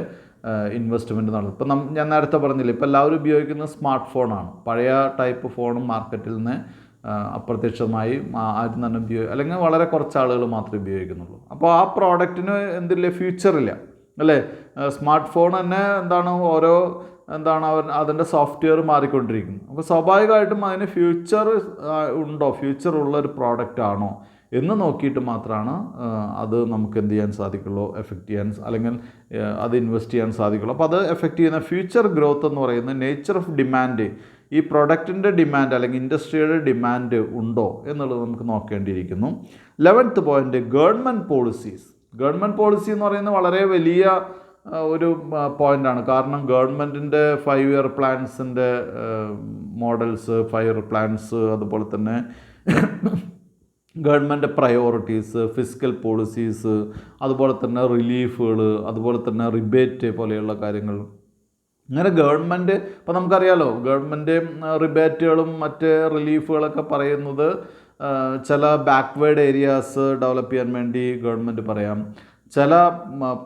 ഇൻവെസ്റ്റ്മെൻറ്റ് നടത്തും. ഇപ്പം ഞാൻ നേരത്തെ പറഞ്ഞില്ലേ, ഇപ്പോൾ എല്ലാവരും ഉപയോഗിക്കുന്നത് സ്മാർട്ട് ഫോണാണ്. പഴയ ടൈപ്പ് ഫോണും മാർക്കറ്റിൽ നിന്ന് അപ്രത്യക്ഷമായി ആരും തന്നെ അല്ലെങ്കിൽ വളരെ കുറച്ച് ആളുകൾ മാത്രമേ ഉപയോഗിക്കുന്നുള്ളൂ. അപ്പോൾ ആ പ്രോഡക്റ്റിന് എന്തില്ല, ഫ്യൂച്ചറില്ല, അല്ലേ? സ്മാർട്ട് ഫോൺ തന്നെ ഓരോ അതിൻ്റെ സോഫ്റ്റ്വെയർ മാറിക്കൊണ്ടിരിക്കുന്നു. അപ്പോൾ സ്വാഭാവികമായിട്ടും അതിന് ഫ്യൂച്ചർ ഉണ്ടോ, ഫ്യൂച്ചർ ഉള്ളൊരു പ്രോഡക്റ്റ് ആണോ എന്ന് നോക്കിയിട്ട് മാത്രമാണ് അത് നമുക്ക് എന്ത് ചെയ്യാൻ സാധിക്കുള്ളൂ, എഫക്റ്റ് ചെയ്യാൻ അല്ലെങ്കിൽ അത് ഇൻവെസ്റ്റ് ചെയ്യാൻ സാധിക്കുള്ളൂ. അപ്പോൾ അത് എഫക്റ്റ് ചെയ്യുന്ന ഫ്യൂച്ചർ ഗ്രോത്ത് എന്ന് പറയുന്നത് നേച്ചർ ഓഫ് ഡിമാൻഡ്, ഈ പ്രൊഡക്റ്റിൻ്റെ ഡിമാൻഡ് അല്ലെങ്കിൽ ഇൻഡസ്ട്രിയുടെ ഡിമാൻഡ് ഉണ്ടോ എന്നുള്ളത് നമുക്ക് നോക്കേണ്ടിയിരിക്കുന്നു. 11th point government policies. Government policy എന്ന് പറയുന്നത് വളരെ വലിയ ഒരു പോയിൻ്റാണ്. കാരണം ഗവൺമെൻറ്റിൻ്റെ 5 ഇയർ പ്ലാൻസിൻ്റെ മോഡൽസ്, 5 ഇയർ പ്ലാൻസ്, അതുപോലെ തന്നെ ഗവൺമെൻറ് പ്രയോറിറ്റീസ്, ഫിസ്ക്കൽ പോളിസീസ്, അതുപോലെ തന്നെ റിലീഫുകൾ, അതുപോലെ തന്നെ റിബേറ്റ് പോലെയുള്ള കാര്യങ്ങൾ. അങ്ങനെ ഗവൺമെൻറ്, ഇപ്പോൾ നമുക്കറിയാലോ ഗവൺമെൻറ് റിബേറ്റുകളും മറ്റ് റിലീഫുകളൊക്കെ പറയുന്നത് ചില ബാക്ക്വേർഡ് ഏരിയാസ് ഡെവലപ്പ് ചെയ്യാൻ വേണ്ടി ഗവൺമെൻറ് പറയാം. ചില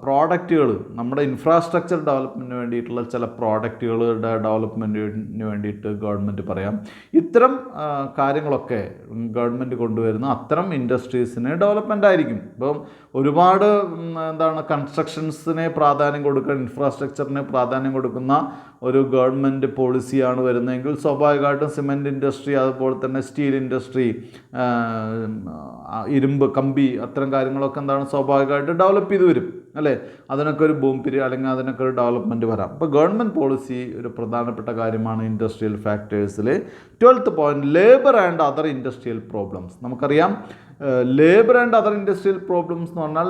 പ്രോഡക്റ്റുകൾ, നമ്മുടെ ഇൻഫ്രാസ്ട്രക്ചർ ഡെവലപ്മെൻറ്റിന് വേണ്ടിയിട്ടുള്ള ചില പ്രോഡക്റ്റുകളുടെ ഡെവലപ്മെൻറ്റിന് വേണ്ടിയിട്ട് ഗവൺമെൻറ് പറയാം. ഇത്തരം കാര്യങ്ങളൊക്കെ ഗവൺമെൻറ് കൊണ്ടുവരുന്ന അത്തരം ഇൻഡസ്ട്രീസിന് ഡെവലപ്മെൻ്റ് ആയിരിക്കും. ഇപ്പം ഒരുപാട് കൺസ്ട്രക്ഷൻസിനെ പ്രാധാന്യം കൊടുക്കുന്ന, ഇൻഫ്രാസ്ട്രക്ചറിന് പ്രാധാന്യം കൊടുക്കുന്ന ഒരു ഗവൺമെൻറ് പോളിസിയാണ് വരുന്നതെങ്കിൽ സ്വാഭാവികമായിട്ടും സിമെൻറ്റ് ഇൻഡസ്ട്രി, അതുപോലെ തന്നെ സ്റ്റീൽ ഇൻഡസ്ട്രി, ഇരുമ്പ്, കമ്പി, അത്തരം കാര്യങ്ങളൊക്കെ സ്വാഭാവികമായിട്ട് ഡെവലപ്പ് ചെയ്ത് വരും അല്ലേ. അതിനൊക്കെ ഒരു ബൂം പീരിയഡ് അല്ലെങ്കിൽ അതിനൊക്കെ ഒരു ഡെവലപ്മെൻറ്റ് വരാം. അപ്പോൾ ഗവൺമെൻറ് പോളിസി ഒരു പ്രധാനപ്പെട്ട കാര്യമാണ് ഇൻഡസ്ട്രിയൽ ഫാക്ടേഴ്സിൽ. 12th point, labour and other industrial problems. നമുക്കറിയാം labour and other industrial problems എന്ന് പറഞ്ഞാൽ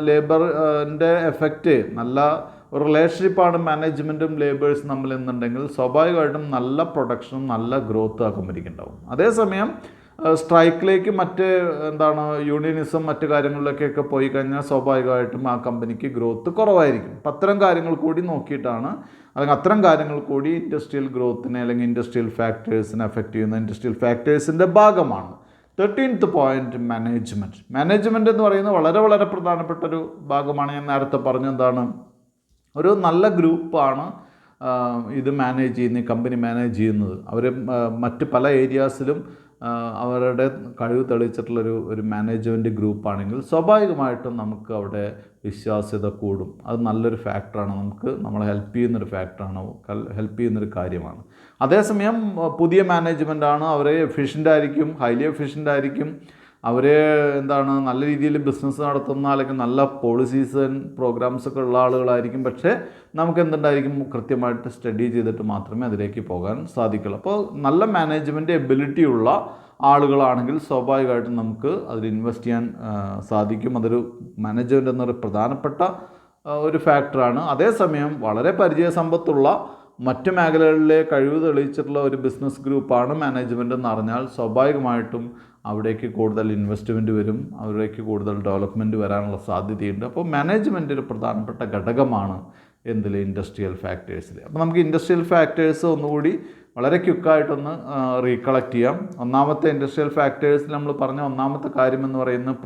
ലേബറിൻ്റെ എഫക്റ്റ്, നല്ല ഒരു റിലേഷൻഷിപ്പാണ് മാനേജ്മെൻറ്റും ലേബേഴ്സും തമ്മിൽ എന്നുണ്ടെങ്കിൽ സ്വാഭാവികമായിട്ടും നല്ല പ്രൊഡക്ഷനും നല്ല ഗ്രോത്ത് ആ കമ്പനിക്ക് ഉണ്ടാവും. അതേസമയം സ്ട്രൈക്കിലേക്ക് മറ്റ് യൂണിയനിസം മറ്റ് കാര്യങ്ങളിലേക്കൊക്കെ പോയി കഴിഞ്ഞാൽ സ്വാഭാവികമായിട്ടും ആ കമ്പനിക്ക് ഗ്രോത്ത് കുറവായിരിക്കും. അപ്പം അത്തരം കാര്യങ്ങൾ കൂടി നോക്കിയിട്ടാണ്, അല്ലെങ്കിൽ അത്തരം കാര്യങ്ങൾ കൂടി ഇൻഡസ്ട്രിയൽ ഗ്രോത്തിനെ അല്ലെങ്കിൽ ഇൻഡസ്ട്രിയൽ ഫാക്ടേഴ്സിനെ എഫക്റ്റ് ചെയ്യുന്ന ഇൻഡസ്ട്രിയൽ ഫാക്ടേഴ്സിൻ്റെ ഭാഗമാണ്. 13th പോയിന്റ്, മാനേജ്മെൻറ്റ് എന്ന് പറയുന്നത് വളരെ വളരെ പ്രധാനപ്പെട്ട ഒരു ഭാഗമാണ്. ഞാൻ നേരത്തെ പറഞ്ഞ ഒരു നല്ല ഗ്രൂപ്പാണ് ഇത് മാനേജ് ചെയ്യുന്നത്, കമ്പനി മാനേജ് ചെയ്യുന്നത്. അവർ മറ്റ് പല ഏരിയാസിലും അവരുടെ കഴിവ് തെളിയിച്ചിട്ടുള്ളൊരു മാനേജ്മെൻറ്റ് ഗ്രൂപ്പാണെങ്കിൽ സ്വാഭാവികമായിട്ടും നമുക്ക് അവിടെ വിശ്വാസ്യത കൂടും. അത് നല്ലൊരു ഫാക്ടറാണ്, നമ്മളെ ഹെൽപ്പ് ചെയ്യുന്നൊരു ഫാക്ടറാണ്, ഹെൽപ്പ് ചെയ്യുന്നൊരു കാര്യമാണ്. അതേസമയം പുതിയ മാനേജ്മെൻറ്റാണ്, അവർ എഫിഷ്യൻ്റ് ആയിരിക്കും, ഹൈലി എഫിഷ്യൻ്റ് ആയിരിക്കും, അവർ നല്ല രീതിയിൽ ബിസിനസ് നടത്തുന്ന അല്ലെങ്കിൽ നല്ല പോളിസീസ് ആൻഡ് പ്രോഗ്രാംസ് ഒക്കെ ഉള്ള ആളുകളായിരിക്കും. പക്ഷേ നമുക്ക് എന്തുണ്ടായിരിക്കും, കൃത്യമായിട്ട് സ്റ്റഡി ചെയ്തിട്ട് മാത്രമേ അതിലേക്ക് പോകാൻ സാധിക്കുള്ളൂ. അപ്പോൾ നല്ല മാനേജ്മെൻറ്റ് എബിലിറ്റി ഉള്ള ആളുകളാണെങ്കിൽ സ്വാഭാവികമായിട്ടും നമുക്ക് അതിൽ ഇൻവെസ്റ്റ് ചെയ്യാൻ സാധിക്കും. അതൊരു മാനേജ്മെൻറ്റ് എന്നൊരു പ്രധാനപ്പെട്ട ഒരു ഫാക്ടറാണ്. അതേസമയം വളരെ പരിചയസമ്പത്തുള്ള മറ്റ് മേഖലകളിലെ കഴിവ് തെളിയിച്ചിട്ടുള്ള ഒരു ബിസിനസ് ഗ്രൂപ്പാണ് മാനേജ്മെൻറ്റ് എന്ന് അറിഞ്ഞാൽ സ്വാഭാവികമായിട്ടും അവിടേക്ക് കൂടുതൽ ഇൻവെസ്റ്റ്മെൻറ്റ് വരും, അവിടേക്ക് കൂടുതൽ ഡെവലപ്മെൻറ്റ് വരാനുള്ള സാധ്യതയുണ്ട്. അപ്പോൾ മാനേജ്മെൻറ്റ് ഒരു പ്രധാനപ്പെട്ട ഘടകമാണ് ഇൻഡസ്ട്രിയൽ ഫാക്ടേഴ്സിൽ. അപ്പോൾ നമുക്ക് ഇൻഡസ്ട്രിയൽ ഫാക്ടേഴ്സ് ഒന്നുകൂടി വളരെ ക്വിക്കായിട്ടൊന്ന് റീകളക്ട് ചെയ്യാം. ഒന്നാമത്തെ ഇൻഡസ്ട്രിയൽ ഫാക്ടേഴ്സിൽ നമ്മൾ പറഞ്ഞ ഒന്നാമത്തെ കാര്യം എന്ന് പറയുന്നത്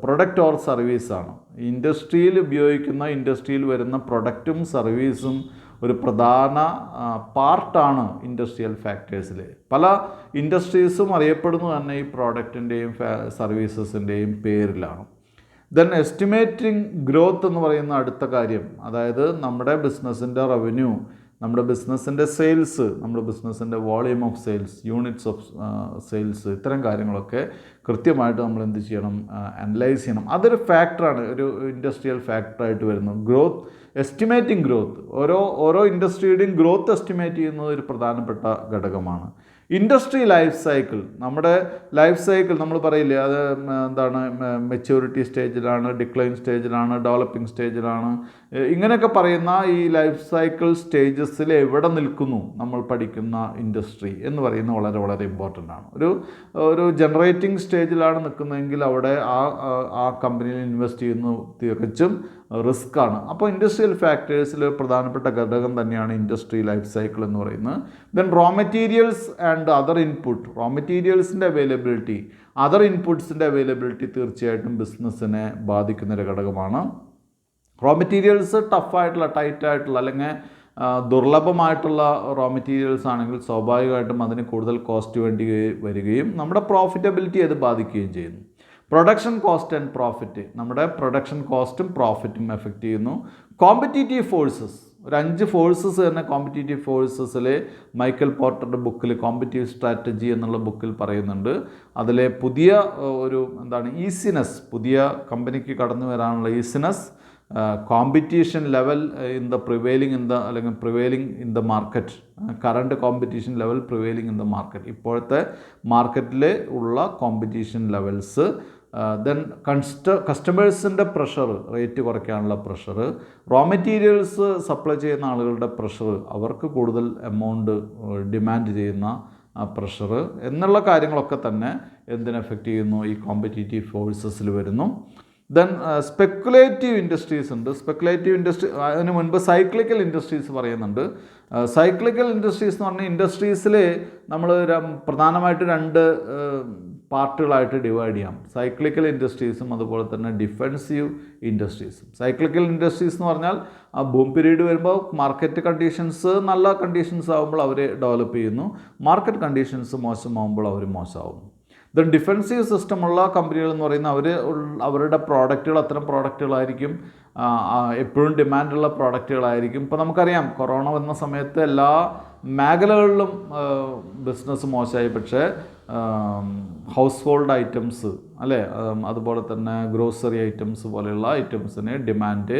പ്രൊഡക്റ്റ് ഓർ സർവീസാണ്. ഇൻഡസ്ട്രിയിൽ ഉപയോഗിക്കുന്ന, ഇൻഡസ്ട്രിയിൽ വരുന്ന പ്രൊഡക്റ്റും സർവീസും ഒരു പ്രധാന പാർട്ടാണ് ഇൻഡസ്ട്രിയൽ ഫാക്ടേഴ്സിൽ. പല ഇൻഡസ്ട്രീസും അറിയപ്പെടുന്നത് തന്നെ ഈ പ്രോഡക്റ്റിൻ്റെയും സർവീസസിൻ്റെയും പേരിലാണ്. ദെൻ എസ്റ്റിമേറ്റിംഗ് ഗ്രോത്ത് എന്ന് പറയുന്ന അടുത്ത കാര്യം, അതായത് നമ്മുടെ ബിസിനസ്സിൻ്റെ റവന്യൂ, നമ്മുടെ ബിസിനസ്സിൻ്റെ സെയിൽസ്, നമ്മുടെ ബിസിനസ്സിൻ്റെ volume of sales, units of sales, ഇത്തരം കാര്യങ്ങളൊക്കെ കൃത്യമായിട്ട് നമ്മൾ എന്ത് ചെയ്യണം, അനലൈസ് ചെയ്യണം. അതൊരു ഫാക്ടറാണ്, ഒരു ഇൻഡസ്ട്രിയൽ ഫാക്ടറായിട്ട് വരുന്നു. എസ്റ്റിമേറ്റിംഗ് ഗ്രോത്ത്, ഓരോ ഇൻഡസ്ട്രിയുടെയും ഗ്രോത്ത് എസ്റ്റിമേറ്റ് ചെയ്യുന്നത് ഒരു പ്രധാനപ്പെട്ട ഘടകമാണ്. ഇൻഡസ്ട്രി ലൈഫ് സൈക്കിൾ, നമ്മുടെ ലൈഫ് സൈക്കിൾ നമ്മൾ പറയില്ലേ, അത് മെച്യൂരിറ്റി സ്റ്റേജിലാണ്, ഡിക്ലൈൻ സ്റ്റേജിലാണ്, ഡെവലപ്പിംഗ് സ്റ്റേജിലാണ്, ഇങ്ങനെയൊക്കെ പറയുന്ന ഈ ലൈഫ് സൈക്കിൾ സ്റ്റേജസിൽ എവിടെ നിൽക്കുന്നു നമ്മൾ പഠിക്കുന്ന ഇൻഡസ്ട്രി എന്ന് പറയുന്നത് വളരെ വളരെ ഇമ്പോർട്ടൻ്റ് ആണ്. ഒരു ജനറേറ്റിംഗ് സ്റ്റേജിലാണ് നിൽക്കുന്നതെങ്കിൽ അവിടെ ആ കമ്പനിയിൽ ഇൻവെസ്റ്റ് ചെയ്യുന്ന തികച്ചും റിസ്ക്കാണ്. അപ്പോൾ ഇൻഡസ്ട്രിയൽ ഫാക്ടേഴ്സിൽ പ്രധാനപ്പെട്ട ഘടകം തന്നെയാണ് ഇൻഡസ്ട്രി ലൈഫ് സൈക്കിൾ എന്ന് പറയുന്നത്. Then raw materials and other input, raw മെറ്റീരിയൽസിൻ്റെ അവൈലബിലിറ്റി, അതർ ഇൻപുട്സിൻ്റെ അവൈലബിലിറ്റി തീർച്ചയായിട്ടും ബിസിനസ്സിനെ ബാധിക്കുന്നൊരു ഘടകമാണ്. റോ മെറ്റീരിയൽസ് ടഫായിട്ടുള്ള, ടൈറ്റായിട്ടുള്ള അല്ലെങ്കിൽ ദുർലഭമായിട്ടുള്ള റോ മെറ്റീരിയൽസ് ആണെങ്കിൽ സ്വാഭാവികമായിട്ടും അതിന് കൂടുതൽ കോസ്റ്റ് വേണ്ടി വരികയും നമ്മുടെ പ്രോഫിറ്റബിലിറ്റി അത് ബാധിക്കുകയും ചെയ്യുന്നു. പ്രൊഡക്ഷൻ കോസ്റ്റ് ആൻഡ് പ്രോഫിറ്റ്, നമ്മുടെ പ്രൊഡക്ഷൻ കോസ്റ്റും പ്രോഫിറ്റും എഫക്റ്റ് ചെയ്യുന്നു. കോമ്പറ്റീറ്റീവ് ഫോഴ്സസ്, ഒരു 5 ഫോഴ്സസ് തന്നെ കോമ്പറ്റീറ്റീവ് ഫോഴ്സസിൽ മൈക്കൽ പോർട്ടറുടെ ബുക്കിൽ കോമ്പറ്റീവ് സ്ട്രാറ്റജി എന്നുള്ള ബുക്കിൽ പറയുന്നുണ്ട്. അതിലെ പുതിയ ഈസിനെസ്, പുതിയ കമ്പനിക്ക് കടന്നു വരാനുള്ള easiness, competition level prevailing in the market, current competition level prevailing in the market, ഇപ്പോഴത്തെ മാർക്കറ്റിൽ ഉള്ള കോമ്പറ്റീഷൻ ലെവൽസ്, ദെൻ കസ്റ്റമേഴ്സിൻ്റെ പ്രഷർ, റേറ്റ് കുറയ്ക്കാനുള്ള പ്രഷർ, റോ മെറ്റീരിയൽസ് സപ്ലൈ ചെയ്യുന്ന ആളുകളുടെ പ്രഷർ, അവർക്ക് കൂടുതൽ എമൗണ്ട് ഡിമാൻഡ് ചെയ്യുന്ന പ്രഷർ എന്നുള്ള കാര്യങ്ങളൊക്കെ തന്നെ എന്തിനെ എഫക്റ്റ് ചെയ്യുന്നു? ഈ കോമ്പറ്റീറ്റീവ് ഫോഴ്സസിൽ വരുന്നു. ദെൻ സ്പെക്കുലേറ്റീവ് ഇൻഡസ്ട്രീസ് ഉണ്ട്. സ്പെക്കുലേറ്റീവ് ഇൻഡസ്ട്രി, അതിന് മുൻപ് സൈക്ലിക്കൽ ഇൻഡസ്ട്രീസ് പറയുന്നുണ്ട്. സൈക്ലിക്കൽ ഇൻഡസ്ട്രീസ് എന്ന് പറഞ്ഞാൽ ഇൻഡസ്ട്രീസിൽ നമ്മൾ പ്രധാനമായിട്ട് രണ്ട് പാർട്ടുകളായിട്ട് ഡിവൈഡ് ചെയ്യാം. സൈക്ലിക്കൽ ഇൻഡസ്ട്രീസും അതുപോലെ തന്നെ ഡിഫെൻസീവ് ഇൻഡസ്ട്രീസും. സൈക്ലിക്കൽ ഇൻഡസ്ട്രീസ് എന്ന് പറഞ്ഞാൽ ആ ബൂം പീരീഡ് വരുമ്പോൾ മാർക്കറ്റ് കണ്ടീഷൻസ് നല്ല കണ്ടീഷൻസ് ആകുമ്പോൾ അവർ ഡെവലപ്പ് ചെയ്യുന്നു, മാർക്കറ്റ് കണ്ടീഷൻസ് മോശമാകുമ്പോൾ അവർ മോശമാകുന്നു. ദെൻ ഡിഫെൻസീവ് സിസ്റ്റമുള്ള കമ്പനികൾ എന്ന് പറയുന്നത് അവരുടെ പ്രോഡക്റ്റുകൾ അത്തരം പ്രോഡക്റ്റുകളായിരിക്കും, എപ്പോഴും ഡിമാൻഡുള്ള പ്രോഡക്റ്റുകളായിരിക്കും. ഇപ്പോൾ നമുക്കറിയാം കൊറോണ വന്ന സമയത്ത് എല്ലാ മേഖലകളിലും ബിസിനസ് മോശമായി. പക്ഷേ ഹൗസ് ഹോൾഡ് ഐറ്റംസ് അല്ലേ, അതുപോലെ തന്നെ ഗ്രോസറി ഐറ്റംസ് പോലെയുള്ള ഐറ്റംസിന് ഡിമാൻഡ്